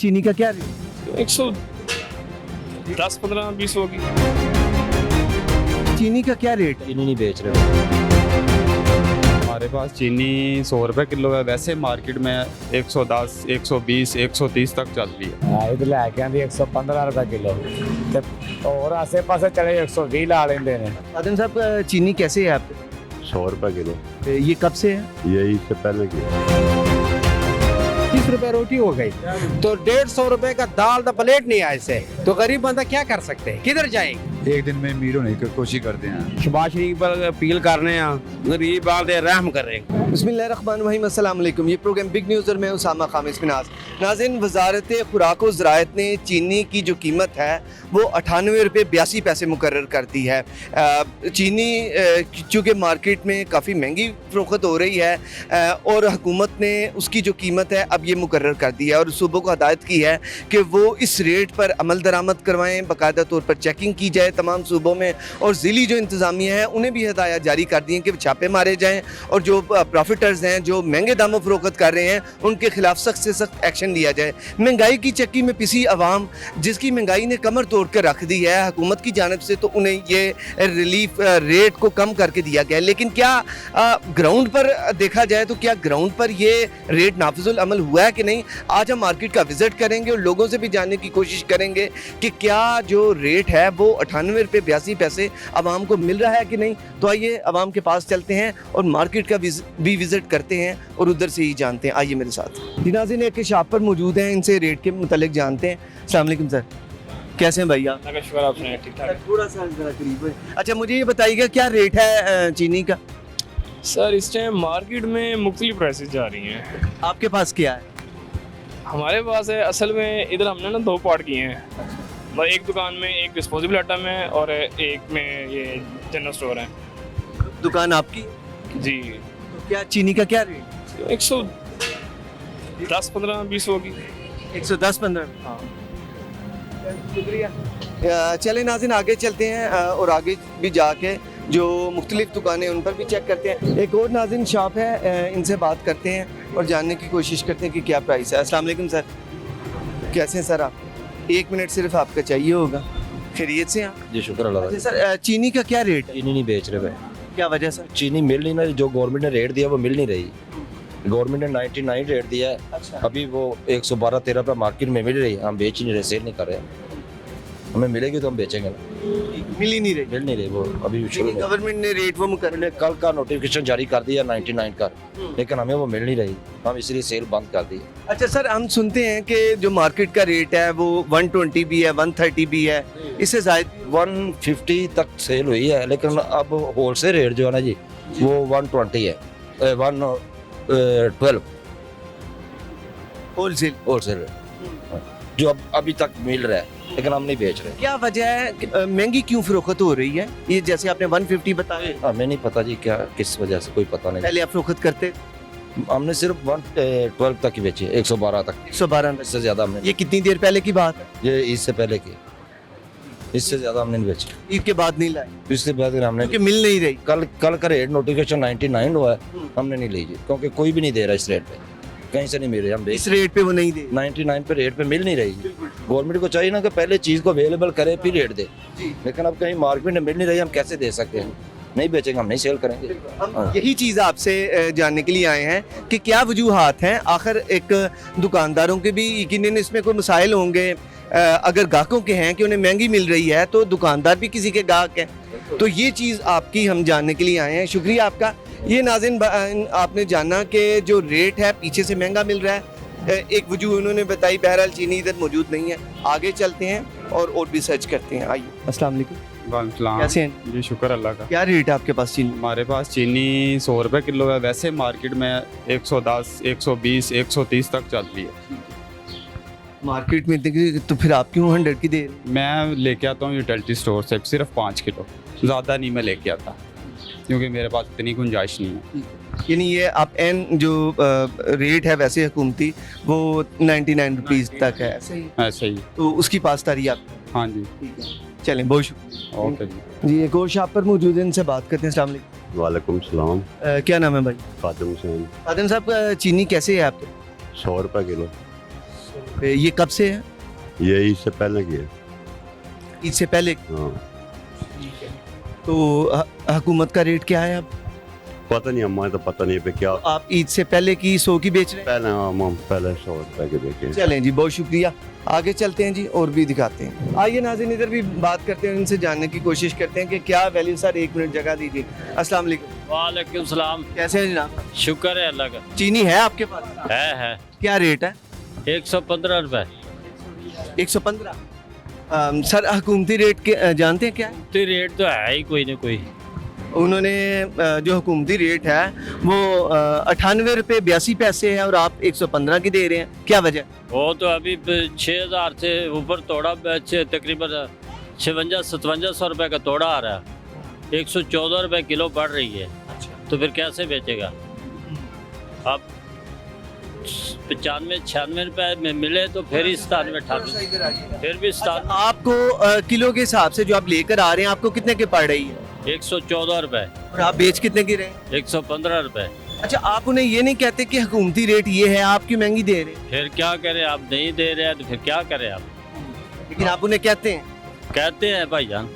चीनी का क्या रेट? 110-15-20 होगी। चीनी का क्या रेट है? चीनी नहीं बेच रहे। हमारे पास चीनी 100 रुपये किलो है, वैसे मार्केट में 110, 120, 130 तक चल रही है। हाँ इधर लैके आंदी 115 रुपए किलो ते और आसे पासे चले 120 ला लेंदे ने। आदम साहब चीनी कैसे है आपके? 100 रुपये किलो। ये कब से है? यही इससे पहले की 30 रुपए रोटी हो गई तो 150 रुपए का दाल का प्लेट नहीं आया इससे, तो गरीब बंदा क्या कर सकते हैं, किधर जाएंगे? एक दिन में अमीर होने की कोशिश करते हैं। शबाज शरीफ पर अपील करने गरीब बांधे रहम करें। बिस्मिल्लाहिर्रहमानिर्रहीम, अस्सलाम वालेकुम। ये प्रोग्राम बिग न्यूज़ और मैं उसामा खामिस बिनाज। नाज़रीन, वजारत खुराक व ज़राअत ने चीनी की जो कीमत है वो 98 रुपये 82 पैसे मुकर्रर कर दी है। चीनी चूँकि मार्केट में काफ़ी महंगी फ़रोख्त हो रही है और हुकूमत ने उसकी जो कीमत है अब ये मुकर्रर कर दी है और सूबों को हदायत की है कि वो इस रेट पर अमल दरामद करवाएँ, बाकायदा तौर पर चेकिंग की जाए तमाम सूबों में, और ज़िली जो इंतज़ामिया है उन्हें भी हदायत जारी कर दी हैं कि छापे मारे जाएँ और जो प्रॉफिटर्स हैं जो महंगे दामों फ़रोख्त कर रहे हैं उनके खिलाफ सख्त से सख्त एक्शन लिया जाए। महंगाई की चक्की में पिसी आवाम जिसकी महंगाई ने कमर तोड़ कर रख दी है हुकूमत की जानिब से, तो उन्हें ये रिलीफ रेट को कम करके दिया गया है। लेकिन क्या ग्राउंड पर देखा जाए तो क्या ग्राउंड पर ये रेट नाफिजुल अमल हुआ है कि नहीं? आज हम मार्केट का विज़िट करेंगे और लोगों से भी जानने की कोशिश करेंगे कि क्या जो रेट है वो 98 रुपये 82 पैसे आवाम को मिल रहा है कि नहीं। तो आइए आवाम के पास चलते हैं और मार्केट का भी विज़िट करते हैं और उधर से ही जानते हैं। आइए मेरे साथ। नाज़रीन, एक शॉप पर मौजूद हैं, इनसे रेट के मुतालिक जानते हैं। अस्सलाम वालेकुम सर, कैसे हैं भैया? शुक्र आप सुनाए, ठीक ठाक। थोड़ा सा ज़रा करीब है। अच्छा, मुझे ये बताइएगा क्या रेट है चीनी का? सर इस टाइम मार्केट में मुख्तलिफ प्राइसेस जा रही हैं। आपके पास क्या है? हमारे पास है, असल में इधर हमने ना 2 पार्ट किए हैं। मतलब एक दुकान में एक डिस्पोजेबल आइटम है और एक में ये जनरल स्टोर है। दुकान आपकी? जी। तो क्या चीनी का क्या रेट? 110-15-20 होगी। 110-15। हाँ। शुक्रिया। चले नाज़रीन, आगे चलते हैं और आगे भी जाके जो मुख्तलिफ दुकानें उन पर भी चेक करते हैं। एक और नाज़रीन शॉप है, इनसे बात करते हैं और जानने की कोशिश करते हैं कि क्या प्राइस है। अस्सलाम वालेकुम सर, कैसे हैं सर आप? 1 मिनट सिर्फ आपका चाहिए होगा। खैरियत से आप? जी शुक्र अल्लाह अच्छा का। सर, चीनी का क्या रेट है? चीनी नहीं बेच रहे भाई। क्या वजह सर? चीनी मिल नहीं रही, जो गवर्नमेंट ने रेट दिया वो मिल नहीं रही। गवर्नमेंट ने 99 रेट दिया है, अच्छा। अभी वो 112-13 रुपये मार्केट में मिल रही है। हम बेच ही नहीं रहे, सेल नहीं कर रहे। हमें मिलेगी तो हम बेचेंगे ना, मिल ही नहीं रही। मिल नहीं रही वो अभी शुरू में। गवर्नमेंट ने रेट वो मुकर्रर ने कल का नोटिफिकेशन जारी कर दिया 99 का, लेकिन हमें वो मिल नहीं रही, हम इसलिए सेल बंद कर दी। अच्छा सर, हम सुनते हैं कि जो मार्केट का रेट है वो 120 भी है, 130 भी है, इससे ज़ायद 150 तक सेल हुई है, लेकिन अब होलसेल रेट जो है ना जी वो 120 है, 112 होलसेल। होलसेल रेट जो अब अभी तक मिल रहा है, लेकिन हम नहीं बेच रहे। क्या वजह है महंगी क्यों फरोख्त हो रही है? ये जैसे आपने 150 बताया, हमें नहीं पता जी क्या किस वजह से, कोई पता नहीं। पहले आप फरोख्त करते? हमने सिर्फ 112 तक ही बेची, 112 तक, 112। इससे ज्यादा हमने। ये कितनी देर पहले की बात है? ये इससे पहले की, इससे ज्यादा हमने नहीं बेची। ईद के बाद नहीं लाई इससे बाद हमने क्योंकि मिल नहीं रही। कल का रेट नोटिफिकेशन 99 हुआ है, हमने नहीं ली जी, क्योंकि कोई भी नहीं दे रहा इस रेट पे, कहीं से नहीं मिल रही। हम इस रेट पे वो नहीं दे। 99 पे रेट पे मिल नहीं रही। गवर्नमेंट को चाहिए ना कि पहले चीज़ को अवेलेबल करे फिर रेट दे, लेकिन अब कहीं मार्केट में मिल नहीं रही, हम कैसे दे सकते हैं? नहीं बेचेंगे, हम नहीं सेल करेंगे। हम यही चीज़ आपसे जानने के लिए आए हैं कि क्या वजूहात हैं। आखिर एक दुकानदारों के भी यकीनन इसमें कोई मसाइल होंगे, अगर ग्राहकों के हैं कि उन्हें महंगी मिल रही है तो दुकानदार भी किसी के ग्राहक हैं, तो ये चीज़ आपकी हम जानने के लिए आए हैं। शुक्रिया आपका। ये नाज़रीन, आपने जाना कि जो रेट है पीछे से महंगा मिल रहा है, एक वजूह उन्होंने बताई। बहरहाल चीनी इधर मौजूद नहीं है। आगे चलते हैं और भी सर्च करते हैं। आइए। अस्सलाम वालेकुम, वालेकुम कैसे हैं? जी शुक्र अल्लाह का। क्या रेट है आपके पास चीनी? हमारे पास चीनी 100 रुपये किलो है, वैसे मार्केट में 110, 120, 130 तक चल रही है। मार्केट में देखिए तो फिर आप क्यों 100 की दे रहे हैं? मैं लेके आता हूँ यूटिलिटी स्टोर से सिर्फ 5 किलो, ज़्यादा नहीं मैं लेके आता क्योंकि मेरे पास इतनी गुंजाइश नहीं है। यानी ये आप एन जो रेट है वैसे हुकूमती वो 99 रुपीज़ तक है, ऐसे ही। तो उसकी पासदारी आप? हाँ जी, ठीक है, चलें, बहुत शुक्रिया। ओके जी। जी, एक और शॉप पर मौजूद है, इनसे बात करते हैं। अस्सलाम वालेकुम। वालेकुम सलाम। क्या नाम है भाई? खादिम हुसैन। आदम साहब, चीनी कैसे है आपके? 100 रुपये किलो। ये कब से है? ये इससे पहले की है। ईद से पहले। हाँ तो हुकूमत का रेट क्या है अब? पता नहीं, हमारे तो पता नहीं पे क्या। आप ईद से पहले की 100 की बेच रहे पहले हम पहले 100 रुपए के बेचे। हैं? चलें जी, बहुत शुक्रिया। आगे चलते हैं जी और भी दिखाते हैं। आइए नाज़रीन, इधर भी बात करते हैं, इनसे जानने की कोशिश करते हैं कि क्या वैल्यू। सर 1 मिनट जगह दीजिए। अस्सलाम वालेकुम। वालेकुम सलाम। कैसे हैं जनाब? शुक्र है अल्लाह का। चीनी है आपके पास? है क्या रेट है? 115 रुपए। 115। सर हुकूमती रेट के जानते हैं क्या है? तो रेट तो है ही कोई ना कोई। उन्होंने जो हुकूमती रेट है वो 98 रुपये 82 पैसे है और आप 115 की दे रहे हैं, क्या वजह? वो तो अभी 6000 से ऊपर तोड़ा तकरीबन 56-57 रुपए का तोड़ा आ रहा है। 114 रुपए किलो बढ़ रही है। तो फिर कैसे बेचेगा? अब 95-96 रुपए में मिले तो फिर ही 97-98 फिर भी 97 आपको किलो के हिसाब से जो आप लेकर आ रहे हैं आपको कितने के पड़ रही है? 114 रुपए। और आप बेच कितने की रहे हैं? 115 रुपए। अच्छा, आप उन्हें ये नहीं कहते कि हुकूमती रेट ये है, आप क्यों महंगी दे रहे हैं? फिर क्या करें? आप नहीं दे रहे हैं तो फिर क्या करें? आप लेकिन आप उन्हें कहते हैं। कहते हैं भाईजान।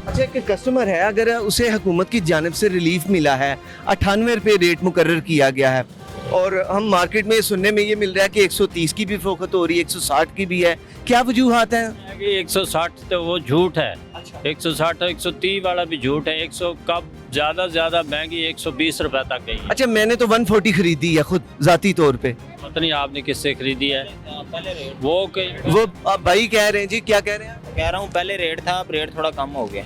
अच्छा, एक कस्टमर है, अगर उसे हुकूमत की जानिब से रिलीफ मिला है, 98 रुपये रेट मुकर्रर किया गया है और हम मार्केट में सुनने में ये मिल रहा है कि 130 की भी फरोख्त हो रही है, 160 की भी है, क्या वजूहात है? कि 160 तो वो झूठ है। 160 130 वाला भी झूठ है। 100 कब ज्यादा महंगी 120 रुपए तक गई है। अच्छा, मैंने तो 140 खरीदी है खुद जाती तौर पे। पता नहीं आपने किससे खरीदी है। वो वो अब भाई कह रहे हैं जी, क्या कह रहे हैं? कह रहा हूँ पहले रेट था, अब रेट थोड़ा कम हो गया।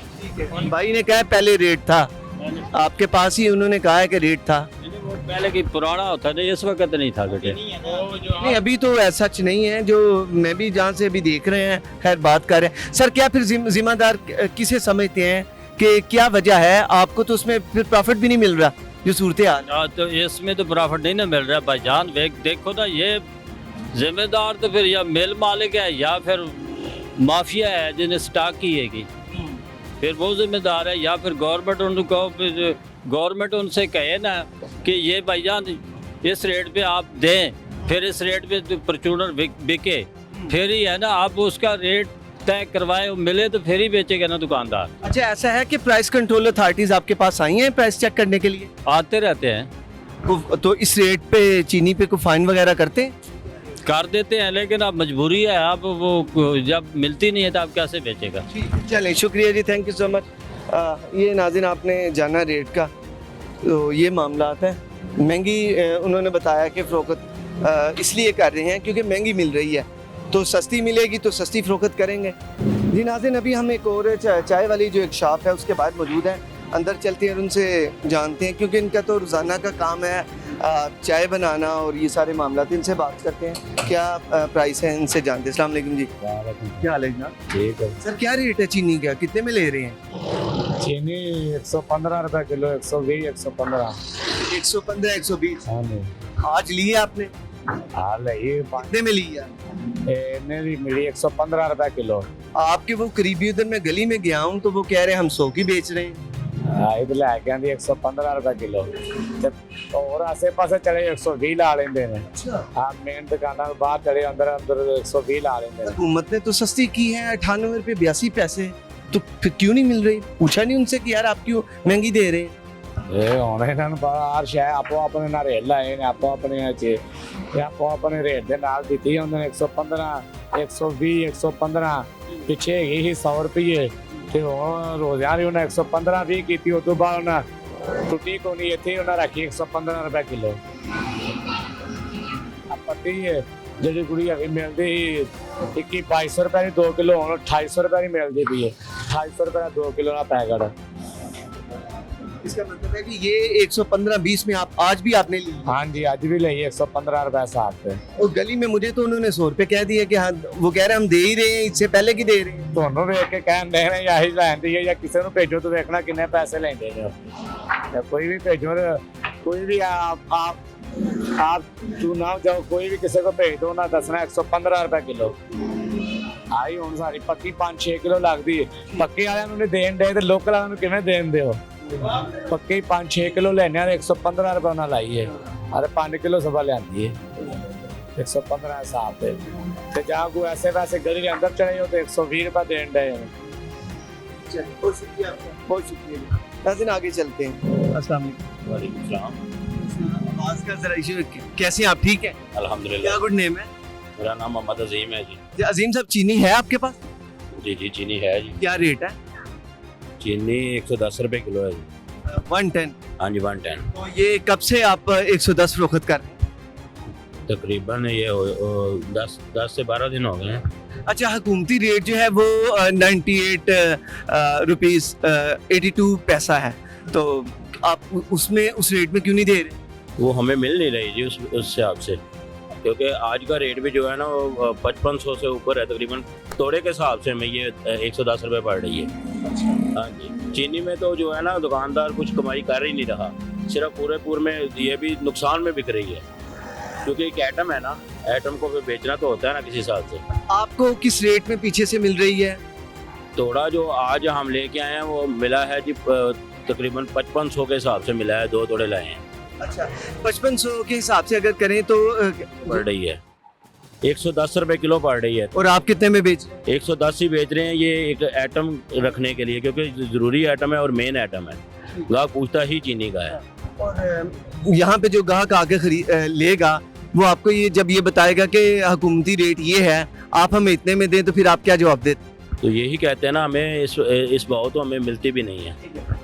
भाई ने कहा पहले रेट था, आपके पास ही उन्होंने कहा है कि रेट था। पहले की पुराना होता है, इस वक्त नहीं था बेटे। नहीं, अभी तो ऐसा सच नहीं है, जो मैं भी जहाँ से अभी देख रहे हैं, खैर बात कर रहे हैं। सर क्या फिर जिम्मेदार किसे समझते हैं कि क्या वजह है? आपको तो उसमें फिर प्रॉफिट भी नहीं मिल रहा, जो सूरत हाल। तो इसमें तो प्रॉफिट नहीं ना मिल रहा भाईजान। देखो ना, ये जिम्मेदार तो फिर या मिल मालिक है या फिर माफिया है जिन्हें स्टॉक किएगी, फिर वो जिम्मेदार है। या फिर गवर्नमेंट उनको गवर्नमेंट उनसे कहे ना कि ये भाईजान इस रेट पे आप दें, फिर इस रेट पे परचूनर बिके, फिर ही है ना आप उसका रेट तय करवाए, मिले तो फिर ही बेचेगा ना दुकानदार। अच्छा, ऐसा है कि प्राइस कंट्रोल अथॉरिटीज आपके पास आई हैं प्राइस चेक करने के लिए? आते रहते हैं। तो इस रेट पे चीनी पे कोई फाइन वगैरह करते हैं? कर देते हैं, लेकिन अब मजबूरी है। आप वो जब मिलती नहीं है तो आप कैसे बेचेगा? चलें, शुक्रिया जी, थैंक यू सो मच। ये नाज़रीन आपने जाना रेट का, तो ये मामला है। महंगी उन्होंने बताया कि फ़रोख्त इसलिए कर रहे हैं क्योंकि महंगी मिल रही है, तो सस्ती मिलेगी तो सस्ती फ़रोख्त करेंगे जी। नाज़रीन अभी हम एक और चाय वाली जो एक शॉप है उसके बाद मौजूद है, अंदर चलते हैं, उनसे जानते हैं, क्योंकि इनका तो रोज़ाना का काम है चाय बनाना और ये सारे मामला। इनसे बात करते हैं, क्या प्राइस है, इनसे जानते हैं। अस्सलाम वालेकुम जी, क्या हाल है जनाब? ठीक है सर क्या रेट है चीनी का, कितने में ले रहे हैं? चीनी 115 रुपए किलो, 120 115। 115 120। हाँ जी, आज लिए आपने? हाल है ये कितने में ली है? मेरी मिली 115 रुपए किलो। आपके वो करीबी उधर मैं गली में गया हूँ तो वो कह रहे हैं हम 100 की बेच रहे हैं। इधर लैके आंदी 115 रुपए किलो ते और आसे पासे चले 120 ला लेंदे ने। हाँ, मेन दुकाना बाहर चले अंदर 120 ला लेंदे ने। हुकूमत ने तो सस्ती की है, 98 रुपये 82 पैसे, तो फिर क्यों नहीं मिल रही? पूछा नहीं उनसे कि यार आप क्यों महंगी दे रहे हैं? ਇਹ ਹੁਣ ਇਹਨਾਂ ਨੂੰ ਪਤਾ ਹਰ ਸ਼ੈ ਆਪੋ ਆਪਣੇ ਨਾਲ ਰੇਟ ਲਾਏ ਨੇ, ਆਪੋ ਆਪਣੇ ਚ ਤੇ ਆਪੋ ਆਪਣੇ ਰੇਟ ਦੇ ਨਾਲ ਦਿੱਤੀ ਹੁੰਦੇ ਨੇ। 115 120 115 ਪਿੱਛੇ ਹੈਗੀ ਸੀ 100 ਰੁਪਏ ਤੇ ਹੁਣ ਰੋਜ਼ਾਨਾ ਉਹਨਾਂ 115 20 ਕੀਤੀ। ਉਸ ਤੋਂ ਬਾਅਦ ਉਹਨਾਂ ਟੁੱਟੀ ਕੋਨੀ ਇੱਥੇ ਉਹਨਾਂ ਰੱਖੀ 115 ਰੁਪਏ ਕਿਲੋ। ਆ ਪੱਤੀ ਜਿਹੜੀ ਕੁੜੀ ਹੈਗੀ ਮਿਲਦੀ 21 2200 ਰੁਪਏ ਦੀ 2 ਕਿਲੋ, ਹੁਣ 2800 ਰੁਪਏ ਦੀ ਮਿਲਦੀ ਪਈ ਹੈ। 2800 ਰੁਪਏ ਦਾ 2 ਕਿਲੋ ਦਾ ਪੈਕਟ। इसका मतलब है कि ये 115-20 में आप आज भी आपने ली? हाँ जी, आज भी ली 115 रुपए साथ पे। और गली में मुझे तो उन्होंने 100 रुपए कह दिए कि हाँ, वो कह रहे हैं हम दे ही रहे हैं, इससे पहले की दे रहे हैं। ਤੁਹਾਨੂੰ ਵੇਖ ਕੇ ਕਹਿਣ ਦੇ ਰਹੇ ਆਹੀ ਲੈਂਦੀ ਹੈ ਜਾਂ ਕਿਸੇ ਨੂੰ ਭੇਜੋ ਤਾਂ ਵੇਖਣਾ ਕਿੰਨੇ ਪੈਸੇ ਲੈਂਦੇ ਨੇ। ਜਾਂ ਕੋਈ ਵੀ ਭੇਜੋ, ਕੋਈ ਵੀ आप तू ना जाओ, कोई भी किसी को भेज दो ना, दसना 115 रुपए किलो। आई ਹੁਣ ਸਾਰੀ ਪੱਕੀ 5-6 ਕਿਲੋ ਲੱਗਦੀ ਹੈ। ਪੱਕੇ ਵਾਲਿਆਂ ਨੂੰ ਨਹੀਂ ਦੇਣ ਦੇ ਤੇ ਲੋਕਲ ਵਾਲਿਆਂ ਨੂੰ ਕਿਵੇਂ ਦੇਣ ਦਿਓ? ਪੱਕੇ 5-6 ਕਿਲੋ ਲੈਣੇ ਆ 115 ਰੁਪਏ ਨਾਲ ਲਾਈ ਹੈ। ਅਰੇ 5 ਕਿਲੋ ਸਭਾ ਲਿਆਂਦੀ ਹੈ। 115 हिसाब से तो जहाँ कोई ऐसे वैसे गली के अंदर चले हो तो 120 रुपये देने रहे हैं। बहुत शुक्रिया आपका, बहुत शुक्रिया। नाज़रीन आगे चलते हैं। अस्सलाम वालेकुम। आवाज़ का जरा इशू, कैसे हैं आप? ठीक है अल्हम्दुलिल्लाह। क्या गुड नेम है? मेरा नाम मोहम्मद अजीम है जी। जी अजीम साहब, चीनी है आपके पास? जी जी चीनी है जी। क्या रेट है? चीनी 110 रुपए किलो है जी। 110। हाँ जी 110। तो ये कब से आप 110 फरोख्त कर रहे हैं? तकरीबन ये 10 से 12 दिन हो गए हैं। अच्छा, हुकूमती रेट जो है वो 98 रुपीज़ 82 पैसा है, तो आप उसमें उस रेट में क्यों नहीं दे रहे? वो हमें मिल नहीं रही जी उस हिसाब से, क्योंकि आज का रेट भी जो है ना वो 5500 से ऊपर है तकरीबन। तोड़े के हिसाब से हमें ये 110 रुपये पड़ रही है। हाँ जी, चीनी में तो जो है ना दुकानदार कुछ कमाई कर ही नहीं रहा, सिर्फ पूरे में ये भी नुकसान में बिक रही है, क्योंकि एक आइटम है ना, आइटम को फिर बेचना तो होता है ना किसी हिसाब से। आपको किस रेट में पीछे से मिल रही है? तोड़ा जो आज हम लेके आए हैं वो मिला है जी तकरीबन 5500 के हिसाब से मिला है, 2 तोड़े लाए हैं। अच्छा, 5500 के हिसाब से अगर करें तो पड़ रही है 110 रुपए किलो पड़ रही है। और आप कितने में बेच रहे हैं? 110 ही बेच रहे हैं, ये एक आइटम रखने के लिए, क्योंकि ज़रूरी आइटम है और मेन आइटम है, गाहक पूछता ही चीनी का है। और यहाँ पे जो ग्राहक आके लेगा वो आपको ये जब ये बताएगा कि हुकूमती रेट ये है, आप हमें इतने में दें, तो फिर आप क्या जवाब देते? तो यही कहते हैं ना, हमें इस भाव तो हमें मिलती भी नहीं है।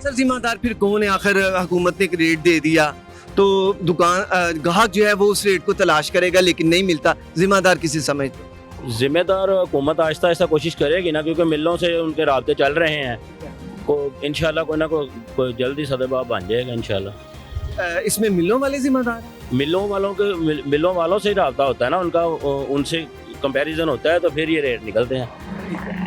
सर जिम्मेदार फिर कौन है? आखिर हुकूमत ने एक रेट दे दिया तो दुकान ग्राहक जो है वो उस रेट को तलाश करेगा, लेकिन नहीं मिलता, जिम्मेदार किसे समझते? जिम्मेदार हुकूमत आहिस्ता आहिस्ता कोशिश करेगी ना, क्योंकि मिलों से उनके राब्ते चल रहे हैं, को इंशाल्लाह कोई ना कोई जल्दी सदबाब बन जाएगा इंशाल्लाह। इसमें मिलों वाले जिम्मेदार? मिलों वालों से ही राब्ता होता है ना उनका, उनसे कंपैरिजन होता है तो फिर ये रेट निकलते हैं।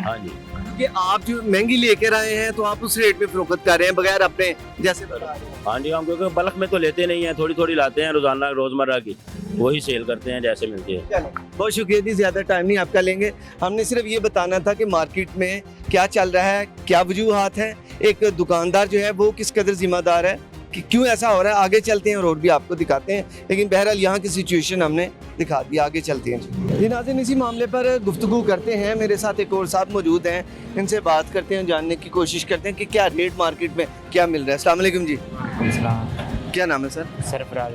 हाँ जी, कि आप जो महंगी लेकर आए हैं तो आप उस रेट में फरोख्त कर रहे हैं बगैर अपने जैसे बता रहे हैं। हाँ जी, हम क्योंकि बल्क में तो लेते नहीं हैं, थोड़ी थोड़ी लाते हैं रोजाना रोजमर्रा की, वही सेल करते हैं जैसे मिलती है। बहुत शुक्रिया जी, ज़्यादा टाइम नहीं आपका लेंगे। हमने सिर्फ ये बताना था कि मार्केट में क्या चल रहा है, क्या वजूहात हैं, एक दुकानदार जो है वो किस कदर जिम्मेदार है, कि क्यों ऐसा हो रहा है। आगे चलते हैं और भी आपको दिखाते हैं, लेकिन बहरहाल यहाँ की सिचुएशन हमने दिखा दी। आगे चलते हैं जी नाज़रीन, इसी मामले पर गुफ्तगू करते हैं। मेरे साथ एक और साहब मौजूद हैं, इनसे बात करते हैं, जानने की कोशिश करते हैं कि क्या रेट मार्केट में क्या मिल रहा है। अस्सलाम वालेकुम जी। क्या नाम है सर? सरफराज।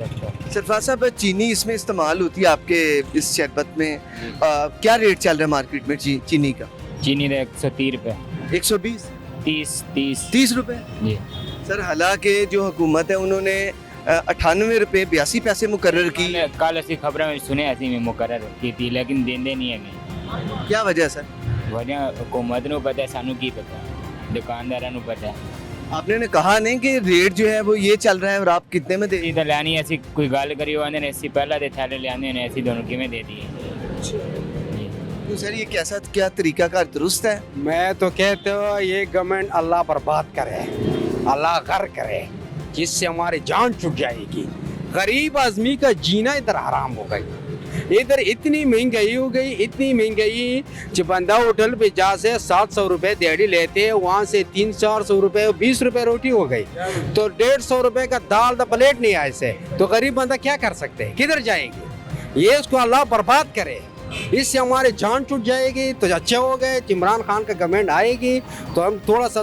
सरफराज साहब, चीनी इसमें इस्तेमाल होती है आपके इस शरबत में, क्या रेट चल रहा है मार्केट में चीनी का? चीनी का 130 रुपये। 120? 30 रुपये जी सर। हालांकि जो हुकूमत है उन्होंने 98 रुपये 82 पैसे मुकर्रर की। कल ऐसी खबरें सुने ऐसी में मुकर्रर की थी, लेकिन देंदे नहीं है। क्या वजह सर? वजह हुकूमत को पता है, सानू की पता, दुकानदारों को पता है। आपने ने कहा नहीं कि रेट जो है वो ये चल रहा है और आप कितने में दे? इधर लैनी ऐसी कोई गल करी ने ऐसी पहला दे थैले लियाने ने ऐसी दोनों किमें दे दिए। तो सर ये कैसा क्या तरीका का दुरुस्त है? मैं तो कहते हो ये गवर्नमेंट अल्लाह बर्बाद करे, अल्लाह घर करे, जिससे हमारी जान छूट जाएगी। गरीब आदमी का जीना इधर हराम हो गई। इधर इतनी महंगाई हो गई, इतनी महंगाई कि बंदा होटल पे जा से 700 रुपये दिहाड़ी लेते हैं, वहाँ से 300-400 रुपये 20 रुपये रोटी हो गई, तो 150 रुपये का दाल का प्लेट नहीं आए से, तो गरीब बंदा क्या कर सकते हैं, किधर जाएंगे? ये इसको अल्लाह बर्बाद करे, इससे हमारी जान छूट जाएगी। तो अच्छे हो गए, इमरान खान का गवर्नमेंट आएगी तो हम थोड़ा सा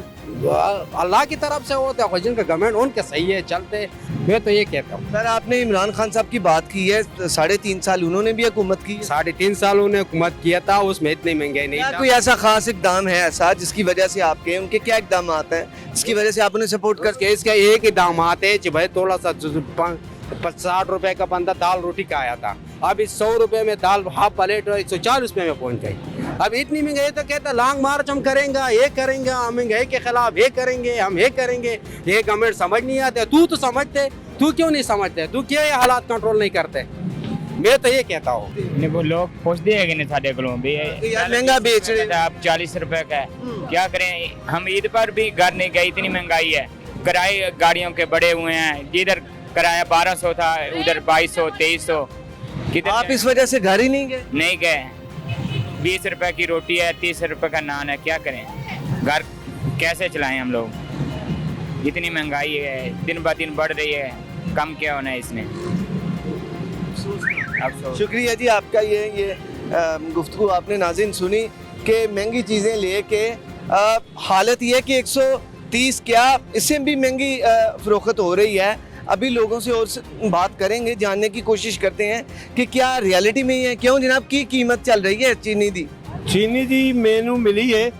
अल्लाह की तरफ से होते हैं, जिनका गवर्नमेंट उनके सही है चलते। मैं तो ये कहता हूँ। सर आपने इमरान खान साहब की बात की है, 3.5 साल उन्होंने भी हुकूमत की। 3.5 साल उन्होंने हुकूमत किया था, उसमें इतनी महंगाई नहीं था। कोई ऐसा खास इकदाम है ऐसा जिसकी वजह से आपके उनके क्या इकदाम हैं जिसकी वजह से आप उन्हें सपोर्ट करके? इसका एक इकदाम आते हैं भाई, थोड़ा सा 60 रुपए का बंदा दाल रोटी का आया था, अब इस 100 रुपए में दाल हाफ प्लेट 140 रुपए में पहुंच गई। अब इतनी महंगाई तो कहता लॉन्ग मार्च हम करेंगे, ये करेंगे, हम महंगाई के खिलाफ ये करेंगे, हम ये करेंगे। ये गवर्नमेंट समझ नहीं आते। तू तो समझते, तू क्यों नहीं समझते? तू क्या ये हालात कंट्रोल नहीं करते? मैं तो ये कहता हूँ। वो लोग पूछते हैं कि नहीं साढ़े को भी महंगा बेच रहे हैं, आप 40 रुपए का है, क्या करें? हम ईद पर भी घर नहीं गए, इतनी महंगाई है। किराए गाड़ियों के बड़े हुए हैं, जिधर किराया 1200 था उधर 2200 2300। आप इस वजह से घर ही नहीं गए? नहीं गए। 20 रुपए की रोटी है, 30 रुपए का नान है, क्या करें? घर कैसे चलाएं हम लोग? इतनी महंगाई है, दिन ब दिन बढ़ रही है, कम क्या होना है इसने? शुक्रिया जी आपका। ये गुफ्तगू आपने नाज़रीन सुनी कि महंगी चीज़ें लेके हालत ये है कि 130 क्या इससे भी महंगी फ़रोख्त हो रही है। अभी लोगों से और बात करेंगे, जानने की कोशिश करते हैं कि क्या रियलिटी में ये है। क्यों जनाब, की कीमत चल रही है चीनी दी? चीनी दी मैनू मिली है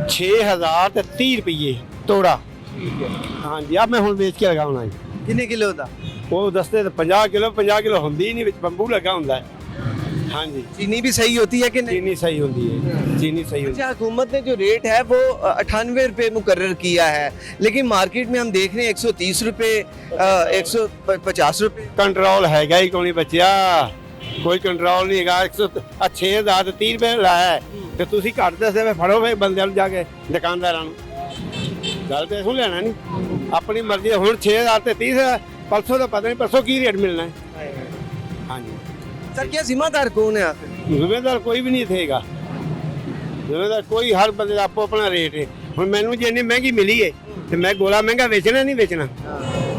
6030 रुपये तोड़ा। हाँ जी, अब मैं हूँ बेच के लगा होना जी। कितने किलो था वो दसते 50 किलो होंदी नहीं, विच बंबू लगा होंदा है। हाँ जी, चीनी भी सही होती है कि नहीं? चीनी सही होती है, चीनी सही होती अच्छा, हुकूमत ने जो रेट है वो 98 रुपये मुकर्रर किया है, लेकिन मार्केट में हम देख रहे हैं 130 रुपये, 150 रुपये। कंट्रोल हैगा ही कोई बच्चा, कोई कंट्रोल नहीं हैगा। 6030 रुपये लाया है तो तुसी घट दसदे फड़ो वे बंदे जाके दुकानदारां नूं। गल ते सुन लेना नहीं, अपनी मर्जी। हुण 6030 परसों तो पता नहीं परसों की रेट मिलना है। हाँ जी सर, क्या जिम्मेदार कौन है आखिर? जिम्मेदार कोई भी नहीं थेगा, जिम्मेदार कोई, हर बंदे आपको अपना रेट है। हुण मैनू जे इन्नी महंगी मिली है तो मैं गोला महंगा बेचना नहीं बेचना?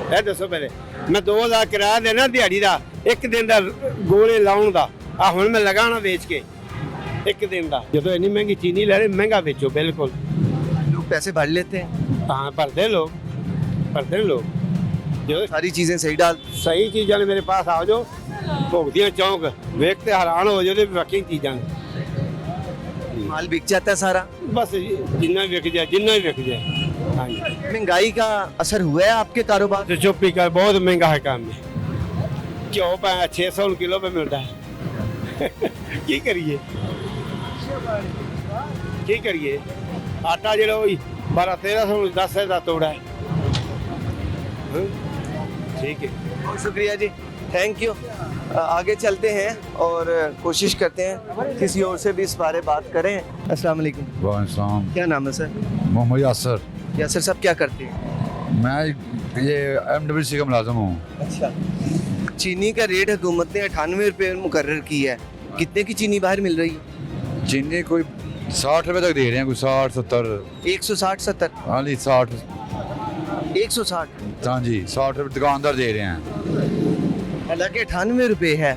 ਇਹ ਦੱਸੋ ਪਹਿਲੇ मैं 2000 किराया देना दिहाड़ी का, एक दिन का गोले लाउन का। आ हुण मैं लगाना बेच के एक दिन का। जो इन्नी महंगी चीनी ले रहे, महंगा बेचो। बिल्कुल लोग पैसे भर लेते हैं। हाँ भरते लोग, भरते लोग। जो सारी चीज़ें सही डाल, सही चीज़ा ने मेरे पास आ जाओ, भोगदियाँ चौंक वेखते हैरान हो जाओ बाकी चीज़ा। माल बिक जाता है सारा, बस जिन्ना भी विक जाए, जिन्ना भी विक जाए। हाँ जी, महंगाई का असर हुआ है आपके कारोबार? तो चुप्पी का बहुत महंगा है काम में। घ्यो 600 किलो पे मिलता है। की करिए, की करिए। आटा जो 1200-1300 10 का तोड़ा है। ठीक है, बहुत शुक्रिया जी, थैंक यू। आगे चलते हैं और कोशिश करते हैं किसी और से भी इस बारे बात करें। अस्सलाम वालेकुम। वालेकुम। क्या नाम है सर? मोहम्मद यासर। यासर साहब क्या करते हैं? मैं ये MWC का मुलाजम हूँ। अच्छा, चीनी का रेट हुकूमत ने 98 रुपये मुकर्रर की है, कितने की चीनी बाहर मिल रही है? चीनी कोई 60 रुपये तक दे रहे हैं, कोई 60-70। 160-70? हाँ जी 60। 160? हाँ जी 60 रुपये दुकानदार दे रहे हैं। हालांकि 98 रुपये है,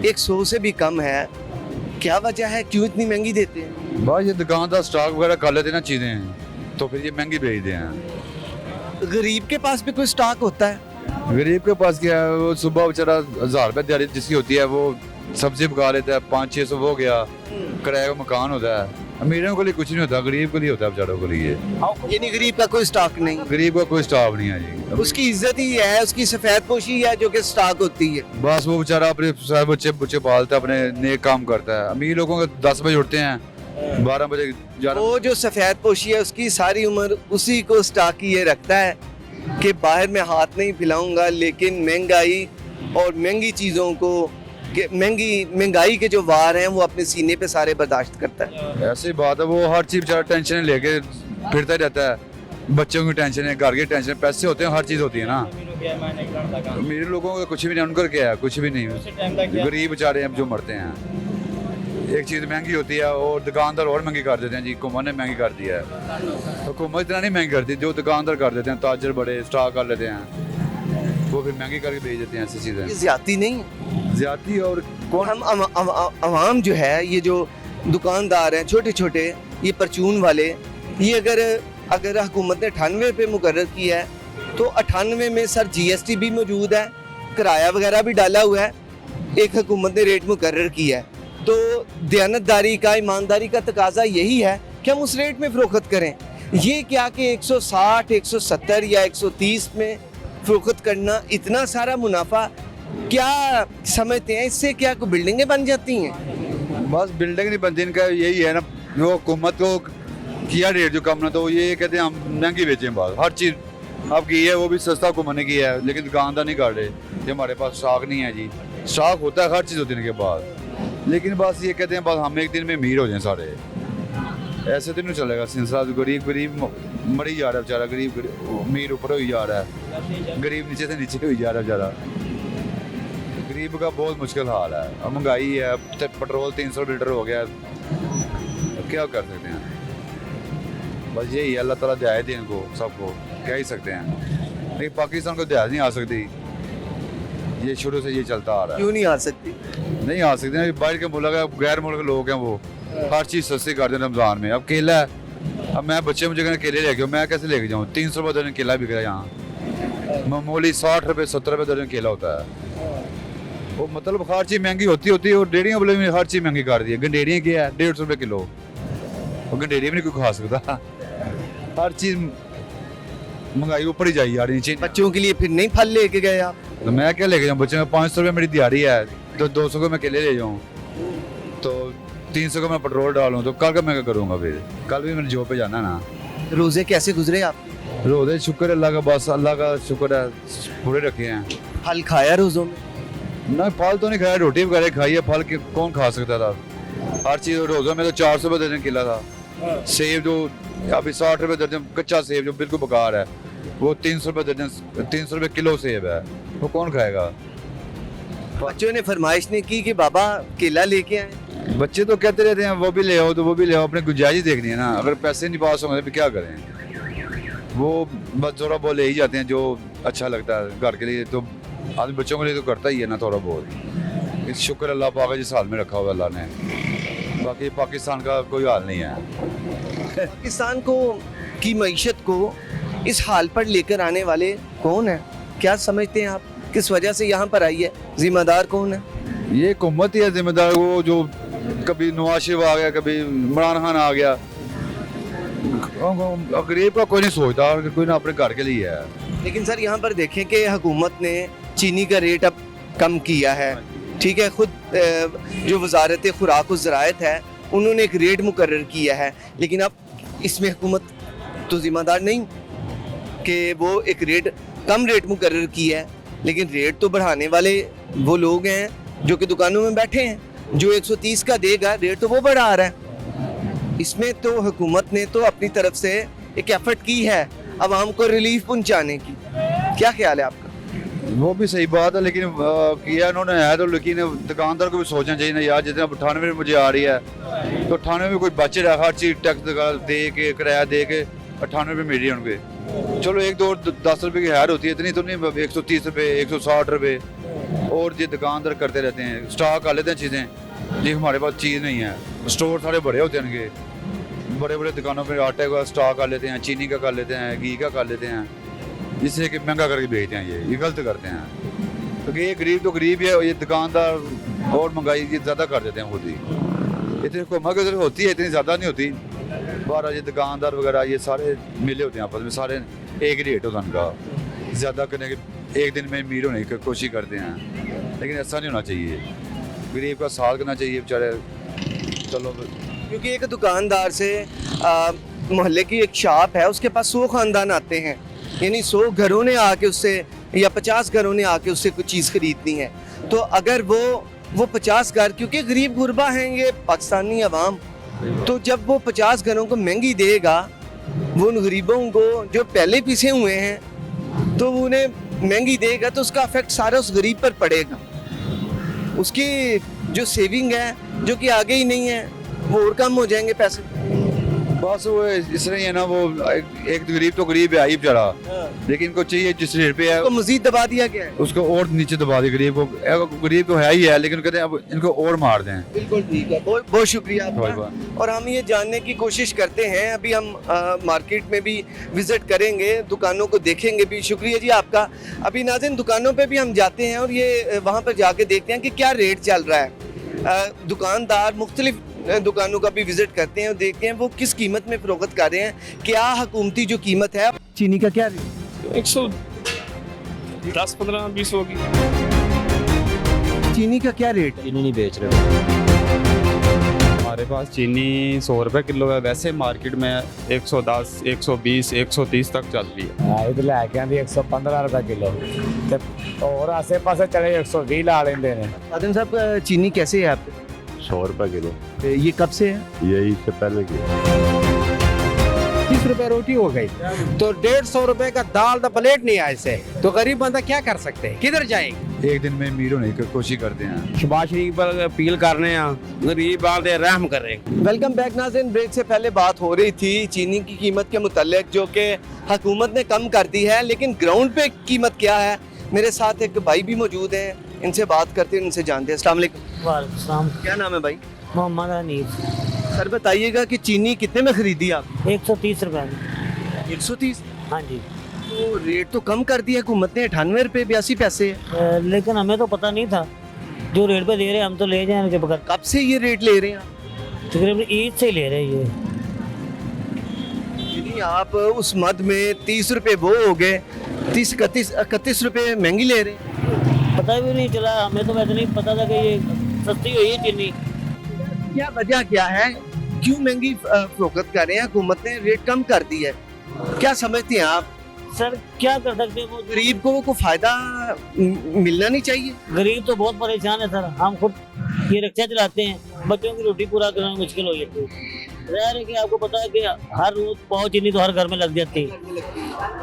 100 से भी कम है। क्या वजह है, क्यों इतनी महंगी देते हैं? बस ये दुकानदार स्टॉक वगैरह कर लेते हैं ना चीज़ें, तो फिर ये महंगी बेचते हैं। गरीब के पास भी कोई स्टॉक होता है? गरीब के पास क्या है, वो सुबह बेचारा 1000 रुपये दिहाड़ी जिसकी होती है वो सब्जी पका लेता है, 500-600 हो गया, किराए का मकान होता है। अमीरों के लिए कुछ नहीं होता, गरीब के लिए होता है बेचारों के लिए। यानी गरीब का कोई स्टॉक नहीं? गरीब का कोई स्टॉक नहीं है जी। उसकी इज्जत ही है, उसकी सफेद पोशी है जो कि स्टॉक होती है। बस वो बेचारा अपने सारे बच्चे पालता है, अपने नेक काम करता है। अमीर लोगों के 10 बजे उठते हैं, 12 बजे वो जो सफेद पोशी है उसकी सारी उम्र उसी को स्टॉक किए रखता है कि बाहर में हाथ नहीं फैलाऊंगा, लेकिन महंगाई और महंगी चीज़ों को, महंगाई के जो वार हैं वो अपने सीने पे सारे बर्दाश्त करता है। ऐसी बात है, वो हर चीज़ बेचारा टेंशन लेके फिरता रहता है। बच्चों की टेंशन है, घर की टेंशन है, पैसे होते हैं, हर चीज़ होती है ना। अमीर लोगों को कुछ भी नहीं, उनका क्या है, कुछ भी नहीं। गरीब बेचारे हैं जो मरते हैं। एक चीज़ महंगी होती है और दुकानदार और महंगी कर देते हैं जी। हुकूमत ने महंगी कर दिया है, हुकूमत इतना नहीं महंगी करती, जो दुकानदार कर देते हैं, ताजर बड़े स्टॉक कर लेते हैं, वो फिर महंगी करके बेच देते हैं। ऐसी चीज़ें ज्यादती नहीं, ज्यादती। और कौन हम अवाम जो है, ये जो दुकानदार हैं छोटे छोटे, ये परचून वाले, ये अगर हुकूमत ने 98 रुपये मुकर्रर किया है तो 98 में सर GST भी मौजूद है, किराया वगैरह भी डाला हुआ है, एक हुकूमत ने रेट मुकर्रर किया है। तो दयानतदारी का, ईमानदारी का तकाजा यही है कि हम उस रेट में फ़रोख्त करें। ये क्या कि 160, 170 या 130 में फ़रोख्त करना, इतना सारा मुनाफा क्या समझते हैं? इससे क्या कोई बिल्डिंगें बन जाती हैं? बस बिल्डिंग नहीं बनती, इनका यही है ना, जो हुकूमत को किया रेट जो कम ना, तो ये कहते हैं हम महंगी बेचें। बात हर चीज़ अब की है, वो भी सस्ता हुकूमत ने किया है, लेकिन दुकानदार नहीं कर रहे कि हमारे पास स्टॉक नहीं है जी। स्टॉक होता है, हर चीज़ होती है इनके पास, लेकिन बस ये कहते हैं बस हम एक दिन में अमीर हो जाएं सारे। ऐसे तो नहीं चलेगा। सिलसिला गरीब मरी जा रहा है बेचारा, गरीब अमीर ऊपर ही जा रहा है, गरीब नीचे से नीचे ही जा रहा है बेचारा। गरीब का बहुत मुश्किल हाल है। अब महंगाई है, पेट्रोल 300 लीटर हो गया, क्या कर सकते हैं? बस यही है, अल्लाह ताला दया दे इनको सबको, कह ही सकते हैं। लेकिन पाकिस्तान को दया नहीं आ सकती, ये शुरू से ये चलता आ रहा है। क्यों नहीं आ सकती? नहीं आ सकते हैं, बाहर के मुल्क है, गैर मुल्क लोग हैं, वो हर चीज़ सस्ती कर दें रमज़ान में। अब केला है, अब मैं बच्चे मुझे कहना केले लेके आओ, मैं कैसे लेके जाऊँ? 300 रुपये दर्जन केला बिक रहा है यहाँ, मामूली 60 रुपये 70 रुपये दर्जन केला होता है। वो मतलब हर चीज़ महंगी होती है, और डेयरियों वाले में हर चीज़ महंगी कर दी है। गंडेरियाँ क्या है 150 रुपये किलो, और गंडेरियाँ भी नहीं कोई खा सकता। हर चीज़ महंगाई ऊपर ही जाई यार नीचे। बच्चों के लिए फिर नहीं फल लेके गए आप? तो मैं क्या लेके जाऊँ? बच्चे में 500 रुपये मेरी दिहाड़ी है, तो 200 को मैं केले ले जाऊँ, तो 300 का मैं पेट्रोल डालूँ, तो कल का मैं क्या करूँगा? फिर कल भी मैंने जॉब पे जाना ना। रोजे कैसे गुजरे आप? रोजे शुक्र है अल्लाह का, बस अल्लाह का शुक्र है, पूरे रखे हैं। फल खाया रोजों में? ना फल तो नहीं खाया, रोटी वगैरह खाई है, फल कौन खा सकता था? हर चीज़ रोज़ों में तो 400 रुपये दर्जन केला था। सेब जो अभी 60 रुपये दर्जन कच्चा सेब जो बिल्कुल बेकार है, वो 300 रुपये दर्जन, 300 रुपये किलो सेब है, वो कौन खाएगा? बच्चों ने फरमाइश ने की कि बाबा केला लेके आए। बच्चे तो कहते रहते हैं वो भी ले आओ, तो वो भी ले आओ, अपनी गुंजाइश देखनी है ना। अगर पैसे नहीं पास होंगे तो क्या करें? वो बस थोड़ा बहुत ले ही जाते हैं जो अच्छा लगता है घर के लिए, तो आदमी बच्चों के लिए तो करता ही है ना थोड़ा बहुत। इस शुक्र अल्लाह पाक है जिस हाल में रखा हुआ अल्लाह ने, बाकी पाकिस्तान का कोई हाल नहीं है। पाकिस्तान को की मईशत को इस हाल पर लेकर आने वाले कौन है? क्या समझते हैं आप, किस वजह से यहाँ पर आई है? जिम्मेदार कौन है? ये हुकूमत ही है जिम्मेदार। वो जो कभी नवाज शरीफ आ गया, कभी इमरान खान आ गया, गरीब का कोई नहीं सोचता, कोई ना अपने घर के लिए है। लेकिन सर यहाँ पर देखें कि हुकूमत ने चीनी का रेट अब कम किया है, ठीक है। खुद जो वजारत खुराक व ज़राअत है उन्होंने एक रेट मुकर्रर किया है, लेकिन अब इसमें हुकूमत तो ज़िम्मेदार नहीं कि वो एक रेट कम रेट मुकर्रर किया है, लेकिन रेट तो बढ़ाने वाले वो लोग हैं जो कि दुकानों में बैठे हैं। जो 130 का देगा रेट तो वो बढ़ा रहा है। इसमें तो हुकूमत ने तो अपनी तरफ से एक एफर्ट की है आवाम को रिलीफ पहुंचाने की। क्या ख्याल है आपका? वो भी सही बात है, लेकिन किया उन्होंने है तो, लेकिन दुकानदार को भी सोचना चाहिए ना यार। जितना 98 में मुझे आ रही है, तो 98 में कोई बचे रहा, हर चीज़ टैक्स दे के किराया दे के 98 में मिल रही है उनके। चलो 1-2-10 रुपये की हार होती है, इतनी तो नहीं। 130 रुपये 160 रुपये, और ये दुकानदार करते रहते हैं, स्टॉक कर लेते हैं चीज़ें। जी हमारे पास चीज़ नहीं है, स्टोर सारे बड़े होते हैं उनके, बड़े बड़े दुकानों पर आटे का स्टॉक कर लेते हैं, चीनी का कर लेते हैं, घी का कर लेते हैं, जिससे कि महंगा करके बेचते हैं। ये गलत करते हैं, क्योंकि ये गरीब तो गरीब है, ये दुकानदार और महंगाई ये ज़्यादा कर देते हैं खुद ही। इतनी हुकूमत की होती है, इतनी ज़्यादा नहीं होती। बारह ये दुकानदार वगैरह ये सारे मिले होते हैं आपस में, सारे एक रेट होता है उनका। ज़्यादा करने के एक दिन में अमीर होने की कोशिश करते हैं, लेकिन ऐसा नहीं होना चाहिए। गरीब का साथ करना चाहिए बेचारे। चलो, क्योंकि एक दुकानदार से मोहल्ले की एक शॉप है, उसके पास 100 ख़ानदान आते हैं, यानी 100 घरों ने आके उससे, या 50 घरों ने आके उससे कुछ चीज़ खरीदनी है। तो अगर वो 50 घर, क्योंकि गरीब गुरबा हैं ये पाकिस्तानी अवाम, तो जब वो 50 घरों को महंगी देगा, वो उन गरीबों को जो पहले पीछे हुए हैं तो उन्हें महंगी देगा, तो उसका इफेक्ट सारा उस गरीब पर पड़ेगा। उसकी जो सेविंग है जो कि आगे ही नहीं है, वो और कम हो जाएंगे पैसे। बस वो इसलिए ही है ना, वो एक गरीब तो गरीब है ही बेचारा, लेकिन इनको चाहिए जिस रेट पे है उसको मजीद दबा दिया गया है, उसको और नीचे दबा दिया। गरीब तो है ही है, लेकिन कहते हैं अब इनको और मार दें। बिल्कुल ठीक है, बहुत बहुत शुक्रिया आपका। और हम ये जानने की कोशिश करते हैं, अभी हम मार्केट में भी विजिट करेंगे, दुकानों को देखेंगे भी। शुक्रिया जी आपका। अभी नाज़रीन दुकानों पे भी हम जाते हैं और ये वहाँ पर जाके देखते हैं कि क्या रेट चल रहा है। दुकानदार मुख्तलिफ दुकानों का भी विजिट करते हैं और देखते हैं वो किस कीमत में फरोख्त कर रहे हैं। क्या हुकूमती जो कीमत है चीनी का क्या रेट? 110, 15, 20 होगी। चीनी का क्या रेट है? चीनी नहीं बेच रहे हमारे पास चीनी 100 रुपये किलो है, वैसे मार्केट में 110, 120, 130 तक चल रही है। इधर लैके आंदी 115 रुपये किलो, और आसे पासे चले 120 ला लेंदे ने। आदम साहब चीनी कैसे है आपके? 100 रुपये किलो। ये कब से है? यही इससे पहले की 30 रुपए रोटी हो गई, तो 150 रुपए का दाल का प्लेट नहीं आए से, तो गरीब बंदा क्या कर सकते हैं, किधर जाएंगे? एक दिन में अमीर होने की कोशिश करते हैं। शबाज शरीफ पर अपील कर रहे हैं, गरीब बांधे रहम करें। वेलकम बैक नाज़रीन। ब्रेक से पहले बात हो रही थी चीनी की कीमत के मुतालिक, जो कि हुकूमत ने कम कर दी है, लेकिन ग्राउंड पे कीमत क्या है? मेरे साथ एक भाई भी मौजूद हैं, इनसे बात करते हैं, इनसे जानते हैं। अस्सलाम वालेकुम। वालेकुम। क्या नाम है भाई? मोहम्मद हनीफ। सर बताइएगा कि चीनी कितने में खरीदी आप? 130 रुपए में। 130? हाँ जी। तो रेट तो कम कर दिया हुकूमत ने, 98 रुपये 82 पैसे है। लेकिन हमें तो पता नहीं था, जो रेट पे दे रहे हैं हम तो ले जाएंगे के बगैर। कब से ये रेट ले रहे हैं आप? तकरीबन ईद से ही ले रहे हैं ये। यानी आप उस मद में 30 रुपये वो हो गए, 31 रुपये महंगी ले रहे हैं। पता भी नहीं चला, हमें तो वैसे नहीं पता था कि ये सस्ती हुई है चीनी। क्या वजह क्या है, क्यों महंगी फरोख्त कर रहे हैं? हुकूमत ने रेट कम कर दी है, क्या समझते हैं आप? सर क्या कर सकते हैं, वो गरीब को को फायदा मिलना नहीं चाहिए? गरीब तो बहुत परेशान है सर। हम खुद ये रिक्शा चलाते हैं, बच्चों की रोटी पूरा करना मुश्किल हो जाती है। ज़ाहिर है कि आपको पता है कि हर रोज पाव चीनी तो हर घर में लग जाती है,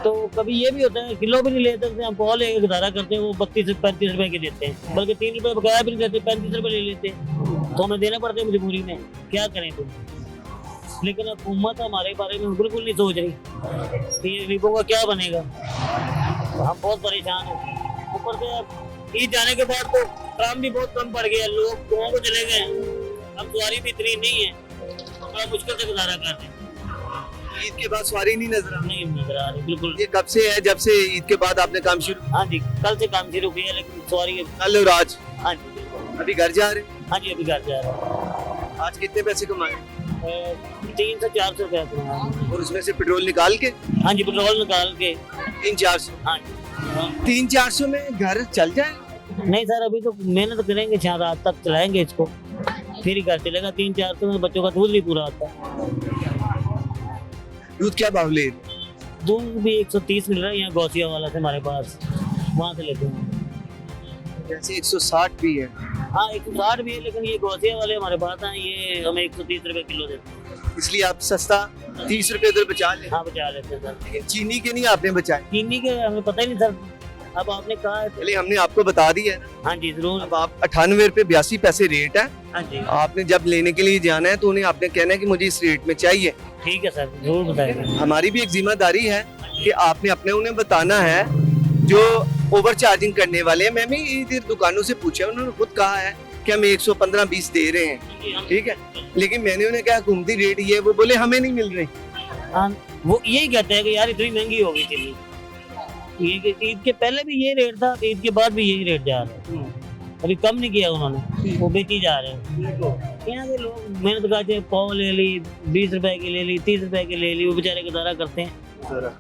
तो कभी ये भी होता है किलो भी नहीं ले सकते हम, पाव लेके गुजारा करते हैं, वो 32-35 रुपए के देते हैं, बल्कि 3 रुपए बकाया भी नहीं देते, 35 रुपए ले लेते हैं, तो हमें देना पड़ते हैं मजबूरी में। क्या करें तुम? लेकिन हुकूमत हमारे बारे में बिल्कुल नहीं सोच रही कि गरीबों का क्या बनेगा। हम बहुत परेशान हैं। ऊपर से अब ईद जाने के बाद तो काम भी बहुत कम पड़ गया, लोग गाँव को चले गए, अब सवारी भी इतनी नहीं है, बड़ा मुश्किल से गुजारा कर रहे हैं। ईद के बाद सवारी नहीं नजर आ रही बिल्कुल। ये कब से है? जब से ईद के बाद आपने काम शुरू? हाँ जी, कल से काम शुरू किया, लेकिन सवारी कल और आज? हाँ जी। अभी घर जा रहे हैं? हाँ जी, अभी घर जा रहे हैं। आज कितने पैसे कमाए? 300 से 400 रुपया कमाए। और उसमें से पेट्रोल निकाल के? हाँ जी, पेट्रोल निकाल के 300-400। हाँ जी। 300-400 में घर चल जाए? नहीं सर, अभी तो मेहनत करेंगे, 4 रात तक चलाएंगे इसको, फिर ही घर चलेगा। 300-400 में बच्चों का दूध नहीं पूरा आता। दूध क्या भाव ले? दूध भी 130 मिल रहा है यहाँ गौसिया वाला से हमारे पास, वहाँ से लेते हैं। जैसे 160 भी है? हाँ 160 भी है, लेकिन ये गौसिया वाले हमारे पास हैं, ये हमें 130 रुपए किलो देते हैं। इसलिए आप सस्ता 30 रुपए उधर बचा ले? हाँ बचा लेते हैं सर। लेकिन चीनी के नहीं आपने बचाए? चीनी के हमें पता ही नहीं सर, अब आपने कहा है चलिए हमने आपको बता दिया है ना। हाँ जी जरूर। अब आप 98 रुपए 82 पैसे रेट है। हाँ जी। आपने जब लेने के लिए जाना है तो उन्हें आपने कहना है कि मुझे इस रेट में चाहिए। ठीक है सर, जरूर बताएंगे। हमारी भी एक जिम्मेदारी है कि आपने अपने उन्हें बताना है जो ओवर चार्जिंग करने वाले हैं। मैं भी इधर दुकानों से पूछा, उन्होंने खुद कहा है कि हम 115-20 दे रहे हैं, ठीक है, लेकिन मैंने उन्हें कहा हुकूमती रेट ये, वो बोले हमें नहीं मिल रही। हाँ वो यही कहते हैं कि यार इतनी महंगी हो गई चीनी। ये ईद के पहले भी ये रेट था, ईद के बाद भी यही रेट जा रहा है, अभी कम नहीं किया उन्होंने, वो बेची जा रहे हैं। यहाँ के लोग मेहनत करते हैं, पाव ले ली 20 रुपए की ले ली, 30 रुपए की ले ली, वो बेचारे गुजारा करते हैं।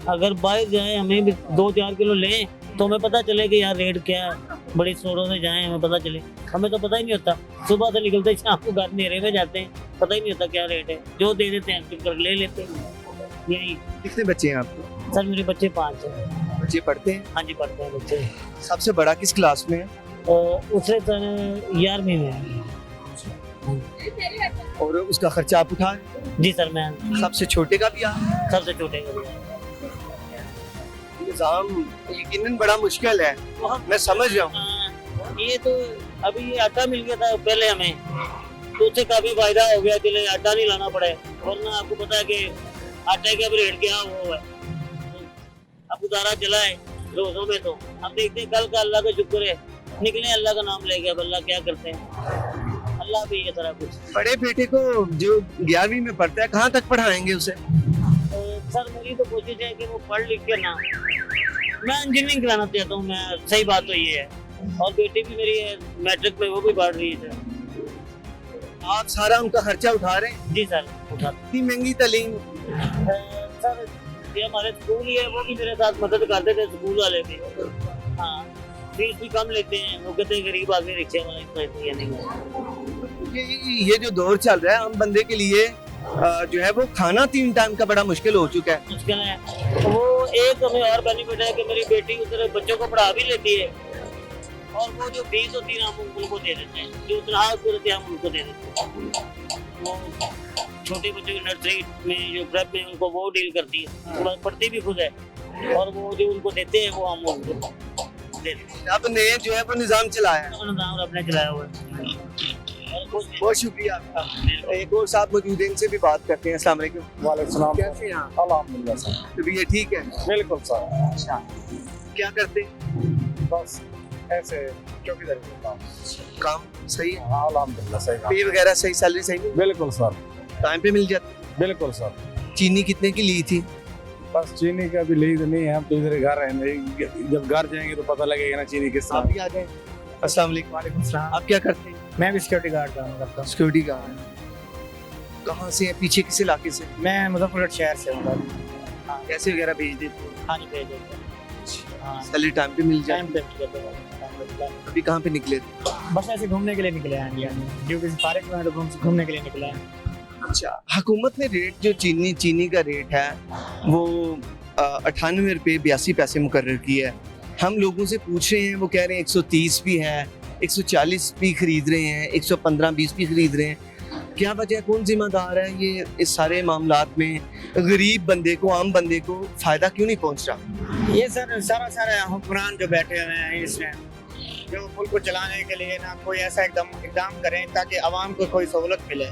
अगर बाहर जाए हमें भी 2-4 किलो लें तो हमें पता चले कि यार रेट क्या है, बड़ी स्टोरों में जाएं हमें पता चले, हमें तो पता ही नहीं होता। सुबह से निकलते शाम को घर अंधेरे में जाते हैं, पता ही नहीं होता क्या रेट है, जो दे देते हैं कर ले लेते हैं। यही। कितने बच्चे हैं आपके? सर मेरे बच्चे 5 हैं। बच्चे पढ़ते हैं? हाँ जी पढ़ते हैं बच्चे। सबसे बड़ा किस क्लास में है? उससे सर 11वीं में है। और उसका खर्चा आप उठाए? जी सर मैं। सबसे छोटे का भी आप? सबसे छोटे का भी। निज़ाम यकीनन बड़ा मुश्किल है, मैं समझ रहा हूँ। ये तो अभी ये आटा मिल गया था पहले हमें, तो उससे काफी फायदा हो गया, चले आटा नहीं लाना पड़े, वरना आपको पता है कि आटे का भी रेट क्या वो है। अब गुजारा चला है रोजों में, तो अब देखते हैं कल का, अल्लाह का शुक्र है निकले, अल्लाह का नाम लेके, अब अल्लाह क्या करते हैं, अल्लाह भी ये तरह कुछ। बड़े बेटे को जो 11वीं में पढ़ता है, कहाँ तक पढ़ाएंगे उसे? सर मेरी तो कोशिश है कि वो पढ़ लिख के ना, मैं इंजीनियरिंग कराना चाहता हूँ मैं, सही बात तो ये है, और बेटी भी मेरी है मैट्रिक में, वो भी पढ़ रही है। आप सारा उनका खर्चा उठा रहे हैं? जी सर उठा। इतनी महंगी तालीम? सर ये हमारे स्कूल ही है, वो भी मेरे साथ मदद करते थे स्कूल वाले भी। हाँ फीस भी कम लेते हैं, वो कहते हैं गरीब आदमी रिक्शे वाला इतना ये नहीं। ये जो दौर चल रहा है आम बंदे के लिए जो है वो खाना 3 टाइम का बड़ा मुश्किल हो चुका है। मुश्किल है। वो एक हमें और बेनिफिट है कि मेरी बेटी उधर बच्चों को पढ़ा भी लेती है, और वो जो फीस होती है हम उनको दे देते हैं, जो तनख्वाह होती है हम उनको दे देते हैं। वो छोटे बच्चों की नर्सरी में जो प्रेप में उनको वो डील करती है, पढ़ती भी खुद है, और वो जो उनको देते हैं वो हम उनको दे देते हैं। आपने जो है वो निज़ाम चलाया है? निज़ाम अपने चलाया हुआ है। बहुत शुक्रिया आपका। एक और साहब मौजूद है, इनसे भी बात करते हैं। अस्सलाम वालेकुम। वालेकुम सलाम। कैसे हैं आप? अल्हम्दुलिल्लाह सर। तो ये ठीक है? बिल्कुल सर। अच्छा क्या करते हैं? बस ऐसे चौकीदारी का काम सही है? हाँ अल्हम्दुलिल्लाह सही पे वगैरह सही, सैलरी सही है? बिल्कुल सर, टाइम पे मिल जाती? बिल्कुल सर। चीनी कितने की ली थी? बस चीनी का भी लीड नहीं है, हम तो इधर घर हैं, जब घर जाएंगे तो पता लगेगा ना चीनी किस आप भी आ जाए। अस्सलाम वालेकुम। वालेकुम सलाम। आप क्या करते हैं? मैं भी सिक्योरिटी गार्ड काम करता हूँ। Security guard. कहाँ से है? पीछे किस इलाके से? मैं मुजफ्फरपुर शहर से हूँ। पैसे वगैरह भेज देते हो? हाँ जी भेज देते हैं। हाँ सैलरी टाइम पे मिल जाए? टाइम पे मिल जाता है। अभी कहाँ पे निकले थे? बस ऐसे घूमने के लिए निकले हैं इंडिया में, ड्यूटी से फारिग हुए हैं तो घूमने के लिए निकले हैं। अच्छा, हुकूमत ने रेट जो चीनी का रेट है वो 98 रुपये 82 पैसे मुकर्रर किया है। हम लोगों से पूछ रहे हैं, वो कह रहे हैं 130 भी है, 140 भी खरीद रहे हैं, 115-20 भी खरीद रहे हैं। क्या वजह है? कौन जिम्मेदार है ये इस सारे मामलात में? गरीब बंदे को, आम बंदे को फ़ायदा क्यों नहीं पहुंच रहा? ये सर सारा हुक्मरान जो बैठे हुए हैं इसमें, जो मुल्क को चलाने के लिए ना कोई ऐसा इकदाम करें ताकि आवाम को कोई सहूलत मिले।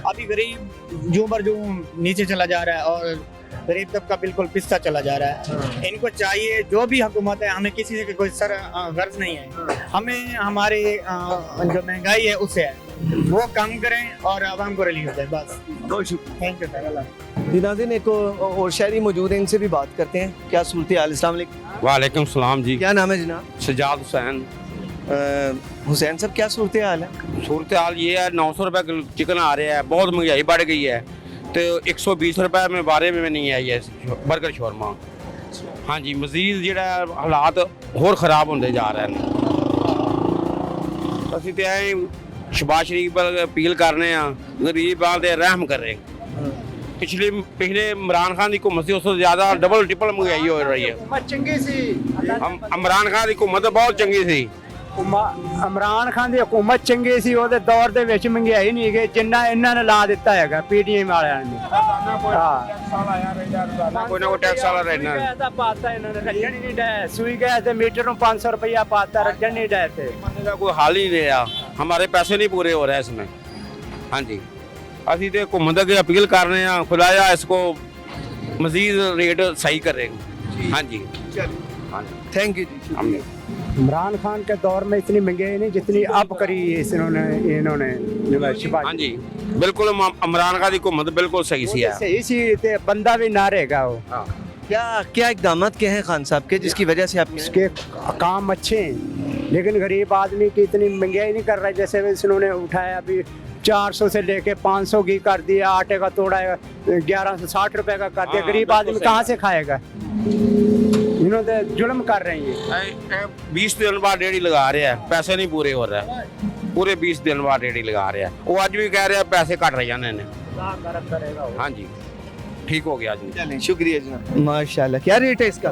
अभी गरीब जो बर जो नीचे चला जा रहा है और गरीब तबका बिल्कुल पिछड़ा चला जा रहा है। इनको चाहिए, जो भी हुकूमत है, हमें किसी से कोई गर्ज नहीं है, हमें हमारी जो महंगाई है उससे है, वो कम करें और आवाम को रिलीफ दें, बस। बहुत शुक्रिया, थैंक यू सर। नाज़रीन, एक और शहरी मौजूद है, इनसे भी बात करते हैं। क्या सूरत हाल? अस्सलाम वालेकुम। वालेकुम सलाम जी। क्या नाम है जनाब? सजाद हुसैन। हुसैन साहब, क्या सूरत हाल है? सूरत हाल ये है, 900 रुपये किलो चिकन आ रहा है, बहुत महंगाई बढ़ गई है, तो 120 रुपये में बारे में नहीं आई है बर्गर शौरमा। हाँ जी, मजीद जो हालात होर खराब होते जा रहे हैं। असं तो ऐ शहबाज शरीफ पर अपील करने गरीब ते रहम करें। पिछले इमरान खान की हुकूमत से उससे ज़्यादा डबल ट्रिपल महंगाई हो रही है। चंगी सी इमरान खान की हुकूमत बहुत चंगी सी। इमरान खान की हुकूमत चंगी सी, ਉਹਦੇ ਦੌਰ ਦੇ ਵਿੱਚ ਮਹਿੰਗਾਈ ਨਹੀਂ ਗਈ ਜਿੰਨਾ ਇਹਨਾਂ ਨੇ ਲਾ ਦਿੱਤਾ ਹੈਗਾ ਪੀਡੀਐਮ ਵਾਲਿਆਂ ਨੇ। कोई ना कोई टैक्स वाला रहना है। ऐसा पाता इन्होंने रखन ही नहीं डे, सुई गए थे मीटर में 500 रुपया पाता, रखन नहीं डे थे। का कोई हाल ही नहीं रहा, हमारे पैसे नहीं पूरे हो रहे हैं इसमें। हाँ जी, अभी तो हुकूमत की अपील कर रहे हैं, खुलाया इसको मजीद रेट सही करेंगे। हाँ जी, हाँ जी, थैंक यू जी। इमरान खान के दौर में इतनी महंगाई नहीं जितनी अब करी इन्होंने शहबाज। हाँ जी, बिल्कुल इमरान खान की हुकूमत बिल्कुल सही सी है। सही सी ते बंदा भी ना रहेगा वो। क्या इकदाम क्या है खान साहब के जिसकी वजह से आप इसके काम अच्छे हैं, लेकिन गरीब आदमी की इतनी महंगाई नहीं कर रहा है। जैसे इन्होंने उठाया अभी 400 से लेके 500 घी कर दिया, आटे का तोड़ा 1160 रुपए का कर दिया। गरीब आदमी कहाँ से खाएगा? इन्होंने जुल्म कर रहे हैं। 20 दिन बाद रेडी लगा रहे हैं, पैसे नहीं पूरे हो रहे हैं, पूरे 20 दिन बाद रेडी लगा रहे हैं। वो आज भी कह रहे हैं पैसे कट रहे हैं। हाँ जी, ठीक हो गया जी। चलें, शुक्रिया जनाब। माशाल्लाह। क्या रेट है इसका?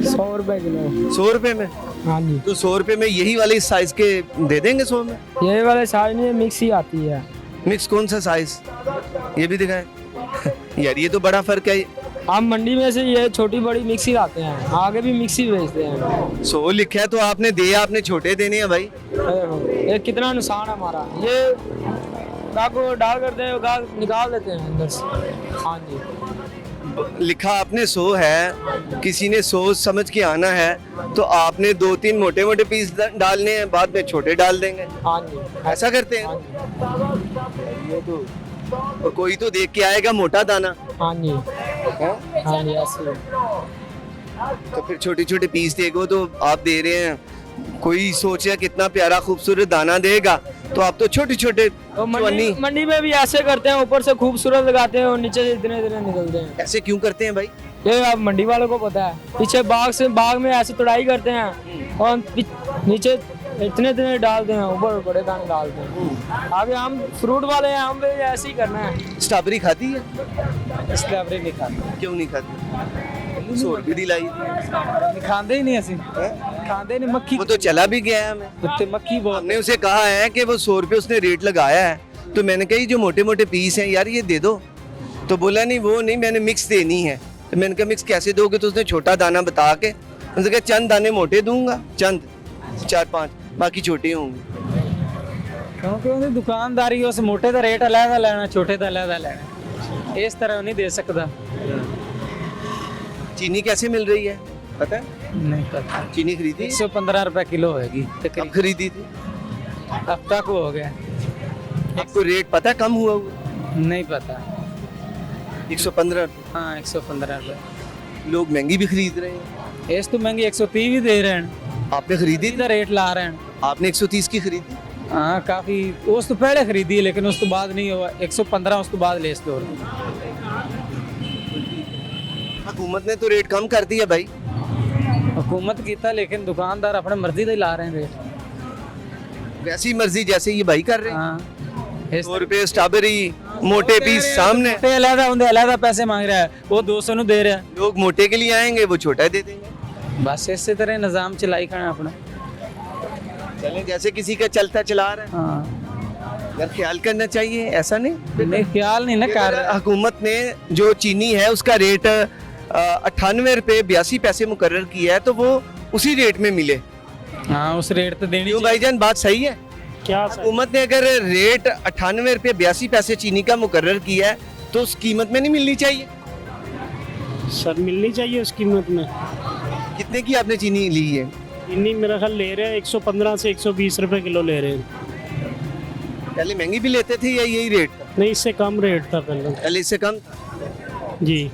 100 रुपए किलो। 100 रुपए में? हाँ जी। तो 100 रुपए में यही वाले साइज के दे देंगे 100 में? ये वाले साइज में मिक्स ही आती है। मिक्स कौन सा साइज? ये भी दिखाएं। यार ये तो बड़ा फर्क है। हम मंडी में से ये छोटी बड़ी मिक्स ही लाते हैं, आगे भी मिक्स ही बेचते हैं। 100 लिखा है तो आपने दिया, आपने छोटे देने हैं भाई। ये कितना नुकसान है हमारा। ये गाग को डाल करते हैं, गाग निकाल देते हैं अंदर से। हाँ जी, लिखा आपने 100 है, किसी ने 100 समझ के आना है तो आपने 2-3 मोटे मोटे पीस डालने हैं, बाद में छोटे डाल देंगे। हाँ जी, ऐसा करते हैं। ये तो और कोई तो देख के आएगा मोटा दाना। हाँ जी, हाँ जी, ऐसे। तो फिर छोटे छोटे पीस देगो तो आप दे रहे हैं, कोई सोचे कितना प्यारा खूबसूरत दाना देगा तो आप तो छोटे छोटे। तो मंडी में भी ऐसे करते हैं, ऊपर से खूबसूरत लगाते हैं और नीचे से इतने इतने निकलते हैं। ऐसे क्यों करते हैं भाई? ये आप मंडी वालों को पता है। पीछे बाग में ऐसे तुड़ाई करते हैं और नीचे इतने इतने डालते हैं, ऊपर बड़े दाने डालते हैं। आगे हम फ्रूट वाले हैं, हम भी ऐसे ही करना है। स्ट्रॉबेरी खाती है? स्ट्रॉबेरी नहीं खाती। क्यों नहीं खाती? 100 रुपये दी लाई खाते ही नहीं, ऐसे खाते नहीं। मक्खी वो तो चला भी गया है हमें। मक्खी बहुत। हमने उसे कहा है कि वो 100 रुपये उसने रेट लगाया है, तो मैंने कहा जो मोटे मोटे पीस हैं यार ये दे दो, तो बोला नहीं वो नहीं, मैंने मिक्स देनी है। तो मैंने कहा मिक्स कैसे दोगे? तो उसने छोटा दाना बता के उसने कहा चंद दाने मोटे दूंगा, चंद 4-5, बाकी छोटे होंगे। क्योंकि उन्हें दुकानदारी उस मोटे का रेट अलग लेना, छोटे का अलग लेना, इस तरह नहीं दे सकता। चीनी कैसे मिल रही है? पता है? नहीं पता। चीनी खरीदी 115 रुपए किलो होगी। कब खरीदी थी? हफ्ता को हो गया। आपको रेट पता है कम हुआ? नहीं पता। 115? हाँ 115 रुपए। लोग महंगी भी खरीद रहे हैं। इस तो महंगी 130 भी दे रहे हैं। आपने खरीदी? इधर रेट ला रहे हैं। आपने 130 की खरीदी? हाँ काफी, उस तो पहले खरीदी है लेकिन उस तो बाद नहीं हुआ। 115 उस तो बाद ले दो। हुकूमत ने तो रेट कम कर दिया भाई। हुकूमत की था लेकिन दुकानदार अपने मर्जी से ला रहे हैं रेट। वैसी मर्जी जैसे ये भाई कर रहे हैं। हाँ। 100 रुपए स्ट्रॉबेरी मोटे पीस सामने। अलग उनके अलग पैसे मांग रहा है, वो 200 नु दे रहा है। लोग मोटे के लिए आएंगे, वो छोटा दे देंगे। बस इसी तरह निजाम चलाई खाना अपना। चले जैसे किसी का चलता चला रहा है। हाँ। यार ख्याल करना चाहिए, ऐसा नहीं ख्याल नहीं ना कर रहा। हुकूमत ने जो चीनी है उसका रेट 98 रुपए 82 पैसे मुकर्रर किया है, तो वो उसी रेट में मिले। हाँ उस रेट तो देनी। क्यों भाईजान, बात सही है? क्या हुकूमत ने अगर रेट 98 रुपए 82 पैसे चीनी का मुकर्रर किया है तो उस कीमत में नहीं मिलनी चाहिए? सर मिलनी चाहिए उस कीमत में। कितने की आपने चीनी ली है? चीनी मेरा ख्याल ले रहे हैं 115 से 120 रुपए किलो ले रहे हैं। पहले महंगी भी लेते थे या यही रेट था? नहीं, इससे कम रेट था पहले इससे कम जी।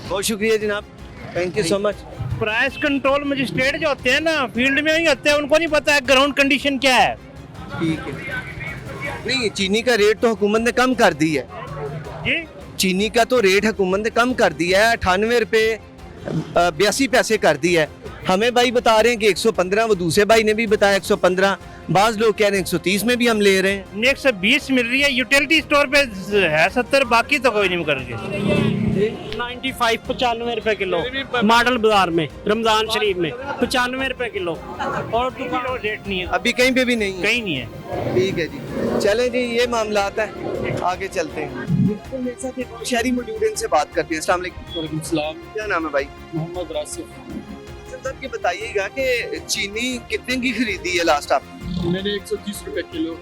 बहुत शुक्रिया जनाब, thank you so much. Price control magistrate जो होते हैं ना, फील्ड में नहीं होते हैं, उनको नहीं पता है ग्राउंड कंडीशन क्या है। ठीक है, नहीं चीनी का रेट तो हुकूमत ने कम कर दी है जी। चीनी का तो रेट हुकूमत ने कम कर दिया है, 98 रुपए 82 पैसे कर दिया है। हमें भाई बता रहे हैं कि 115, वो दूसरे भाई ने भी बताया 115, बाज लोग कह रहे हैं 130 में भी हम ले रहे हैं। 120 मिल रही है, यूटिलिटी स्टोर पे है 70, बाकी तो कोई नहीं कर रही। 95 रुपए किलो मॉडल बाजार में, रमजान शरीफ में 95 रुपए किलो। और दुकान रेट नहीं है अभी कहीं पे भी नहीं, कहीं नहीं है। ठीक है जी, चलें जी, ये मामला आता है, आगे चलते हैं। बिल्कुल मेरे साथ एक और शहरी मौजूद है, इनसे बात करते हैं। अस्सलाम वालेकुम। क्या नाम है भाई? मोहम्मद रासिफ। सर ये बताइएगा कि चीनी कितने की खरीदी है लास्ट आप? मैंने 130 रुपए किलो।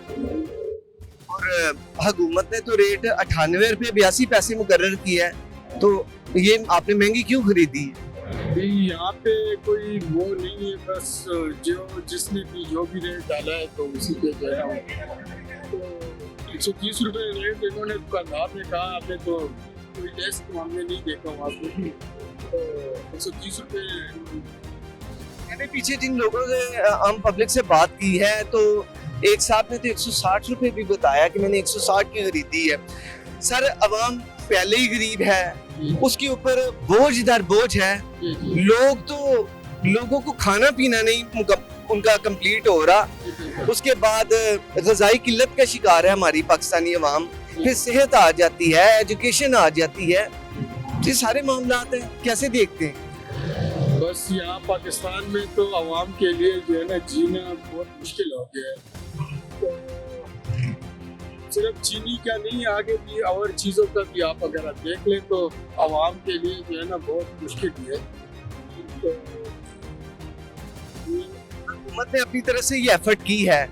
और हुकूमत ने तो रेट 98 रुपए 82 पैसे मुकर्रर किया है, तो ये आपने महंगी क्यों खरीदी है? यहाँ पे कोई वो नहीं है, बस जो जिसने भी जो भी रेट डाला है तो उसी पे जो है तो 130 रुपए रेट इन्होंने दुकानदार ने कहा। आपने तो कोई लेस तो हमने नहीं देखा वहाँ पे, तो 130 रुपए। मैंने पीछे जिन लोगों से आम पब्लिक से बात की है तो एक साहब ने तो 160 रुपए भी बताया कि मैंने 160 की खरीदी है। सर अवाम पहले ही गरीब है, उसके ऊपर बोझ दर बोझ है, लोगों को खाना पीना नहीं उनका कंप्लीट हो रहा, उसके बाद ग़िज़ाई किल्लत का शिकार है हमारी पाकिस्तानी अवाम, फिर सेहत आ जाती है, एजुकेशन आ जाती है, ये सारे मामलात हैं, कैसे देखते हैं? बस यहाँ पाकिस्तान में तो आवाम के लिए जो है ना जीना बहुत मुश्किल हो गया है। तो सिर्फ चीनी का नहीं, आगे भी और चीज़ों का भी आप अगर आप देख लें तो आवाम के लिए जो है ना बहुत मुश्किल है। तो हुकूमत ने अपनी तरफ से ये एफर्ट की है,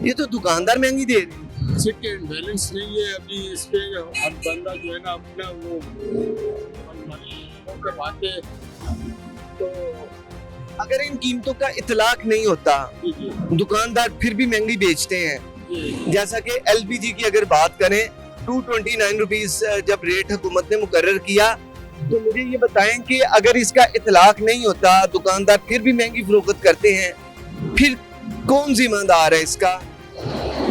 ये तो दुकानदार महंगी दे रहे हैं। चेक एंड बैलेंस नहीं है अभी इस पे। हर बंदा जो है ना अपना वो करवाते, तो अगर इन कीमतों का इतलाक नहीं होता, दुकानदार फिर भी महंगी बेचते हैं। जैसा कि LPG की अगर बात करें, 229 रुपीस जब रेट हुकूमत ने मुकर्रर किया, तो मुझे ये बताएं कि अगर इसका इतलाक नहीं होता, दुकानदार फिर भी महंगी फरोख्त करते हैं, फिर कौन जिम्मेदार है इसका?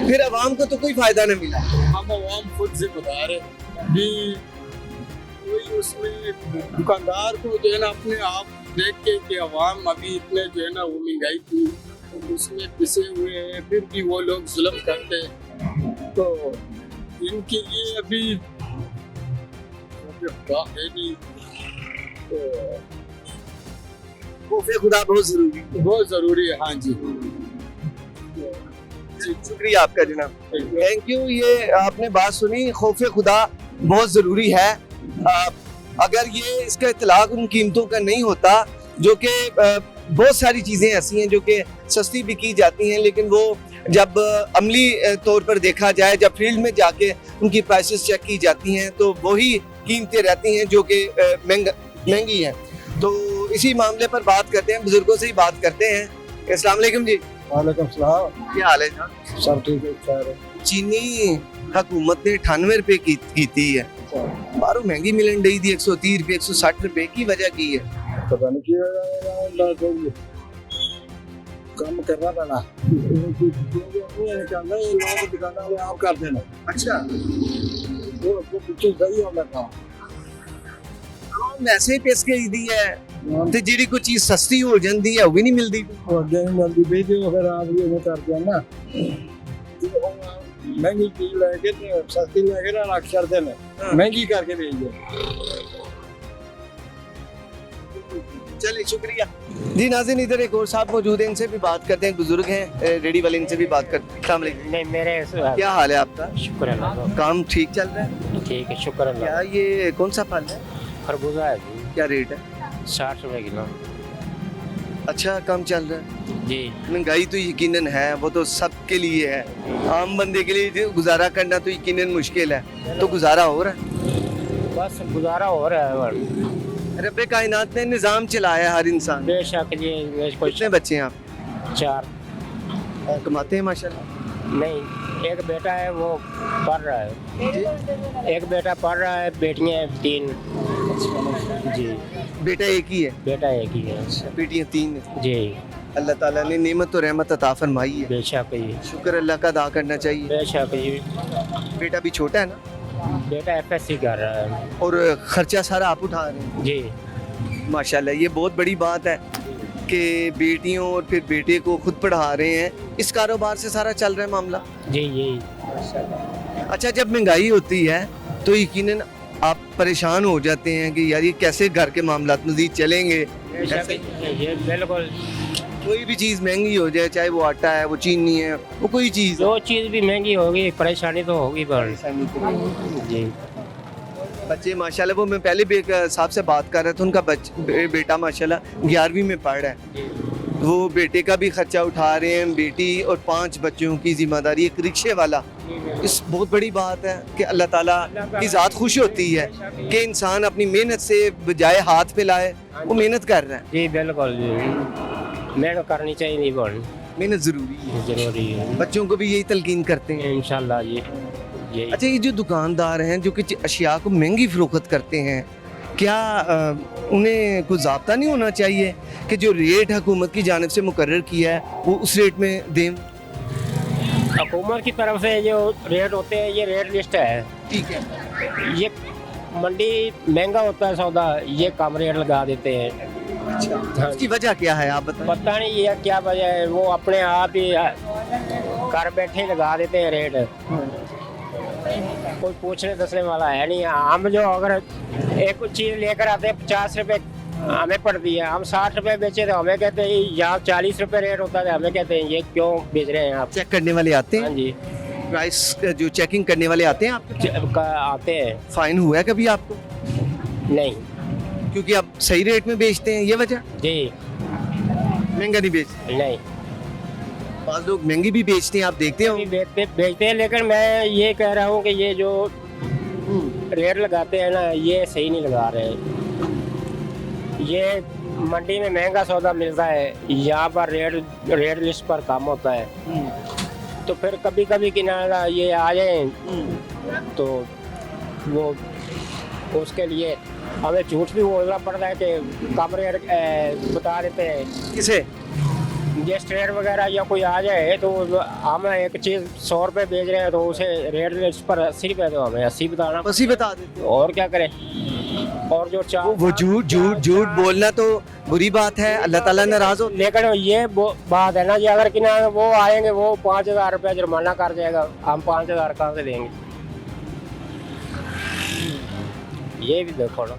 फिर अवाम को तो कोई फायदा नहीं मिला। हम अवाम खुद जिम्मेदार है भी, कोई उसमें दुकानदार को जो है ना अपने आप देख के कि अवाम अभी इतने जो है ना वो महंगाई की उसमें पिसे हुए हैं, फिर भी वो लोग जुल्म करते हैं, तो इनके लिए अभी नहीं, खौफ खुदा बहुत जरूरी है। हाँ जी, शुक्रिया आपका जनाब, थैंक यू। ये आपने बात सुनी, खौफ खुदा बहुत जरूरी है। अगर ये इसका इतलाक उन कीमतों का नहीं होता, जो कि बहुत सारी चीज़ें ऐसी हैं जो कि सस्ती भी की जाती हैं, लेकिन वो जब अमली तौर पर देखा जाए, जब फील्ड में जाके उनकी प्राइसेस चेक की जाती हैं, तो वही कीमतें रहती हैं जो कि महंगी हैं। तो इसी मामले पर बात करते हैं, बुजुर्गों से ही बात करते हैं। अस्सलाम वालेकुम जी। वालेकुम सलाम। क्या हाल है जनाब? सब ठीक है सर। चीनी हुकूमत ने 98 रुपए की थी है, बाहरों महंगी मिलन डी थी 130 रुपए 160 रुपए की वजह की है? पता नहीं क्या काम करना पैना आप कर देना। अच्छा वो पीछे सही होना काम वैसे ही पेश करी दी है ਤੇ ਜਿਹੜੀ ਕੋਈ ਚੀਜ਼ ਸਸਤੀ ਹੋ ਜਾਂਦੀ ਹੈ ਉਹ ਵੀ ਨਹੀਂ ਮਿਲਦੀ। ਅੱਗੇ ਨਹੀਂ ਮਿਲਦੀ ਵੀ ਜੇ ਫਿਰ ਆਪ ਵੀ ਉਹ ਕਰਦੇ ਆ ਨਾ ਮਹਿੰਗੀ ਚੀਜ਼ ਲੈ ਕੇ ਤੇ ਸਸਤੀ ਲੈ ਕੇ ਨਾ ਰੱਖ ਛੱਡਦੇ ਨੇ ਮਹਿੰਗੀ ਕਰਕੇ ਵੇਚਦੇ। चलिए शुक्रिया जी। नाज़रीन इधर एक और साहब मौजूद हैं, इनसे भी बात करते हैं, बुजुर्ग हैं रेडी वाले, इनसे भी बात करते हैं। अस्सलाम वालेकुम। नहीं मेरे क्या हाल है आपका? शुक्र अल्लाह का। काम ठीक चल रहा है? ठीक है शुक्र अल्लाह। क्या ये कौन सा फल है? खरबूजा है जी। क्या रेट है? 60 रुपए किलो। अच्छा काम चल रहा है जी। महंगाई तो यकीनन है, वो तो सबके लिए है, आम बंदे के लिए गुजारा करना तो यकीनन मुश्किल है, तो गुजारा हो रहा है? बस गुजारा हो रहा है। रब्बे कायनात ने निज़ाम चलाया हर इंसान। बेशक जी। कितने बच्चे हैं आप? 4। कमाते हैं माशाल्लाह? नहीं एक बेटा है वो पढ़ रहा है। एक बेटा पढ़ रहा है, बेटियां 3 जी। बेटा एक ही है? बेटा एक ही है। बेटियां 3 जी। अल्लाह ताला ने नेमत और रहमत अता फरमाई है। बेशक जी। शुक्र अल्लाह का अदा करना चाहिए। बेशक जी। बेटा भी छोटा है ना? बेटा FSC कर रहा है। और खर्चा सारा आप उठा रहे हैं? जी माशाल्लाह, ये बहुत बड़ी बात है कि बेटियों और फिर बेटे को खुद पढ़ा रहे हैं। इस कारोबार से सारा चल रहा है मामला? जी जी। अच्छा जब महंगाई होती है तो यकीनन आप परेशान हो जाते हैं कि यार ये कैसे घर के मामला मज़ीद चलेंगे। ये बिल्कुल कोई भी चीज़ महंगी हो जाए, चाहे वो आटा है, वो चीनी है, वो कोई चीज़, जो चीज़ भी महंगी होगी परेशानी तो होगी पर जी। बच्चे माशाल्लाह, वो मैं पहले भी एक साहब से बात कर रहा था, उनका बेटा माशाल्लाह 11वीं में पढ़ रहा है, वो बेटे का भी खर्चा उठा रहे हैं, बेटी और 5 बच्चों की जिम्मेदारी, एक रिक्शे वाला। इस बहुत बड़ी बात है कि अल्लाह ताला की ज़ात खुश होती है कि इंसान अपनी मेहनत से बजाय हाथ पे लाए, वो मेहनत कर रहा है। जी बिल्कुल जी, मेहनत करनी चाहिए, नहीं बोल मेहनत ज़रूरी है। बच्चों को भी यही तलकीन करते हैं इंशाल्लाह जी। अच्छा ये जो दुकानदार हैं जो कि अशिया को महंगी फ़रोख्त करते हैं, क्या उन्हें कोई ज़ाब्ता नहीं होना चाहिए कि जो रेट हुकूमत की जानिब से मुकर्रर किया है वो उस रेट में दें? हुकूमत की तरफ से जो रेट होते हैं ये रेट लिस्ट है, ठीक है। ये मंडी महंगा होता है सौदा, ये कम रेट लगा देते हैं। अच्छा उसकी वजह क्या है आप बताएं? पता नहीं ये क्या वजह है, वो अपने आप ही घर बैठे लगा देते हैं रेट, कोई पूछने दसने वाला है नहीं। हम जो अगर एक चीज़ लेकर आते हैं 50 रुपए हमें पड़ती है, हम 60 रुपए बेचे तो हमें कहते हैं यहाँ 40 रुपए रेट होता है, हमें कहते हैं ये क्यों बेच रहे हैं आप। चेक करने वाले आते हैं? हाँ जी। प्राइस जो चेकिंग करने वाले आते हैं आप? आते हैं। फाइन हुआ है कभी आपको? नहीं, क्योंकि आप सही रेट में बेचते हैं, ये वजह? जी। महंगा नहीं बेचते? नहीं, बहुत लोग महंगी भी बेचते हैं, आप देखते हो? बेचते हैं, लेकिन मैं ये कह रहा हूँ कि ये जो रेट लगाते हैं ना ये सही नहीं लगा रहे। ये मंडी में महंगा सौदा मिलता है, यहाँ पर रेट लिस्ट पर कम होता है, तो फिर कभी कभी किनारा ये आ जाए तो वो उसके लिए हमें झूठ भी बोलना पड़ता है कि कम रेट बता देते हैं। किसे? ये स्ट्रेट वगैरह या कोई आ जाए तो हम एक चीज़ 100 रुपये बेच रहे हैं तो उसे रेट लिस्ट पर 80 रुपये, तो हमें 80 बताना, 80 बता देते, और क्या करें। और जो वो झूठ बोलना तो बुरी बात है, अल्लाह ताला नाराज हो। लेकिन ये बात है ना जी, अगर कि ना वो आएंगे वो 5000 रुपये जुर्माना कर जाएगा, हम 5000 कहाँ से देंगे? ये भी देखो ना,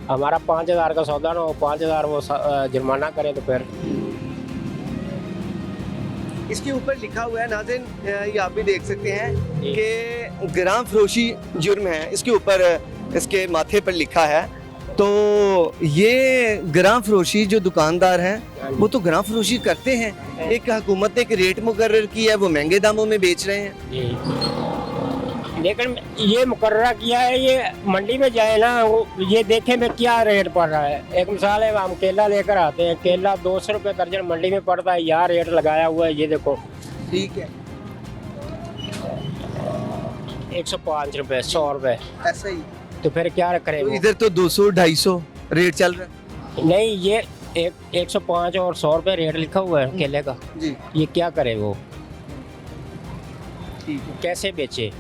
हमारा 5000 का सौदा ना हो, 5000 वो जुर्माना करे तो फिर। इसके ऊपर लिखा हुआ है नाज़रीन, ये आप भी देख सकते हैं कि ग्राम फरोशी जुर्म है, इसके ऊपर इसके माथे पर लिखा है। तो ये ग्राम फरोशी जो दुकानदार हैं वो तो ग्राम फरोशी करते हैं, एक हुकूमत ने एक रेट मुकर्रर किया है, वो महंगे दामों में बेच रहे हैं। लेकिन ये मुकर्रर किया है, ये मंडी में जाए ना ये देखें में क्या रेट पड़ रहा है। एक मिसाल है, हम केला लेकर आते हैं, केला 200 रुपये दर्जन मंडी में पड़ता है, यहाँ रेट लगाया हुआ है, ये देखो। ठीक है, 105 रुपये, 100 रुपये, ऐसा ही। तो फिर क्या करें? तो इधर तो 200-250 रेट चल रहा है। नहीं, ये 105 और 100 रुपये रेट लिखा हुआ है केले का जी। ये क्या करे वो, कैसे बेचे,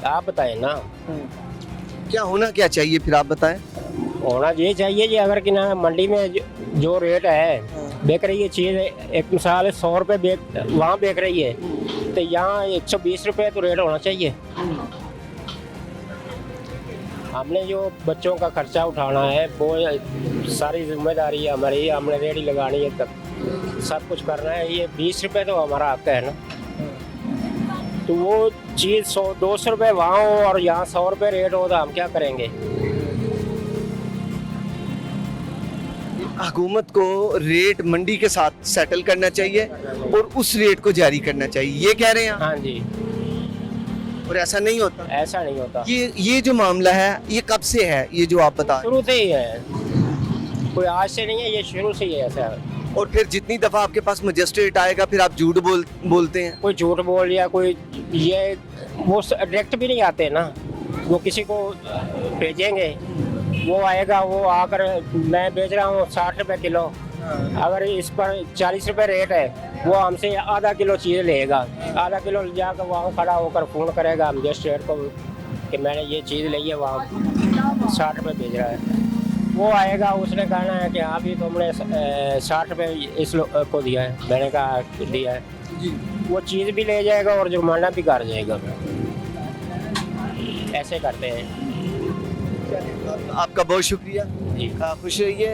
आप बताएं ना। क्या होना क्या चाहिए फिर आप बताएं? होना ये चाहिए जी, अगर कि ना मंडी में जो रेट है बेच रही है चीज़, एक मिसाल 100 रुपये वहाँ बेच रही है, तो यहाँ 120 रुपये तो रेट होना चाहिए। हमने जो बच्चों का खर्चा उठाना है वो सारी जिम्मेदारी है हमारी, हमने रेडी लगानी है, तब सब कुछ करना है। ये 20 रुपये तो हमारा हक है ना, तो वो चीज़ 100-200 रुपये वहाँ हो और यहाँ 100 रुपये रेट हो, तो हम क्या करेंगे? हुकूमत को रेट मंडी के साथ सेटल करना चाहिए और उस रेट को जारी करना चाहिए, ये कह रहे हैं? हाँ जी। और ऐसा नहीं होता? ऐसा नहीं होता। ये जो मामला है ये कब से है, ये जो आप बता? शुरू से ही है, कोई आज से नहीं है, ये शुरू से ही है ऐसा। और फिर जितनी दफ़ा आपके पास मजिस्ट्रेट आएगा फिर आप झूठ बोलते हैं? कोई झूठ बोल या कोई ये वो डायरेक्ट भी नहीं आते ना, वो किसी को भेजेंगे, वो आएगा, वो आकर मैं बेच रहा हूँ 60 रुपये किलो, अगर इस पर 40 रुपये रेट है, वो हमसे आधा किलो चीज़ लेगा, आधा किलो जाकर वहाँ खड़ा होकर फ़ोन करेगा मजिस्ट्रेट को कि मैंने ये चीज़ ली है, वहाँ 60 रुपये बेच रहा है। वो आएगा, उसने कहना है कि हाँ भी तुमने 60 रुपये इस को दिया है, मैंने कहा दिया है, वो चीज़ भी ले जाएगा और जुर्माना भी कर जाएगा। ऐसे करते हैं। आपका बहुत शुक्रिया, खुश रहिए,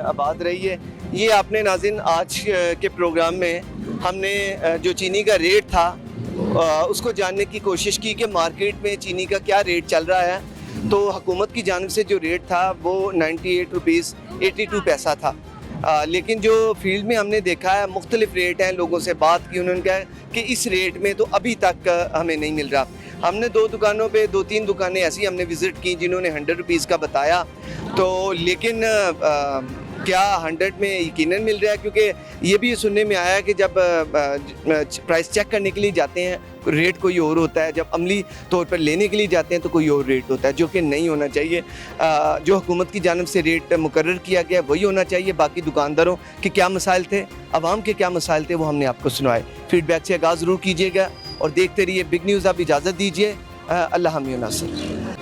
आबाद रहिए। ये आपने नाज़रीन आज के प्रोग्राम में हमने जो चीनी का रेट था उसको जानने की कोशिश की कि मार्केट में चीनी का क्या रेट चल रहा है। तो हुकूमत की जानिब से जो रेट था वो 98 रुपीज़ 82 पैसा था, लेकिन जो फील्ड में हमने देखा है मुख्तलिफ रेट हैं, लोगों से बात की, उन्होंने कहा कि इस रेट में तो अभी तक हमें नहीं मिल रहा। हमने 2-3 दुकानें ऐसी हमने विज़िट की जिन्होंने 100 रुपीज़ का बताया, तो लेकिन क्या 100 में यकीनन मिल रहा है? क्योंकि ये भी सुनने में आया कि जब प्राइस चेक करने के लिए जाते हैं रेट कोई और होता है, जब अमली तौर पर लेने के लिए जाते हैं तो कोई और रेट होता है, जो कि नहीं होना चाहिए। जो हुकूमत की जानिब से रेट मुकर्रर किया गया वही होना चाहिए। बाकी दुकानदारों के क्या मसाइल थे, आवाम के क्या मसाइल थे, वो हमने आपको सुनाए। फीडबैक से आगाज़ ज़रूर कीजिएगा और देखते रहिए बिग न्यूज़। आप इजाज़त दीजिए, अल्लाह हामी नासिर।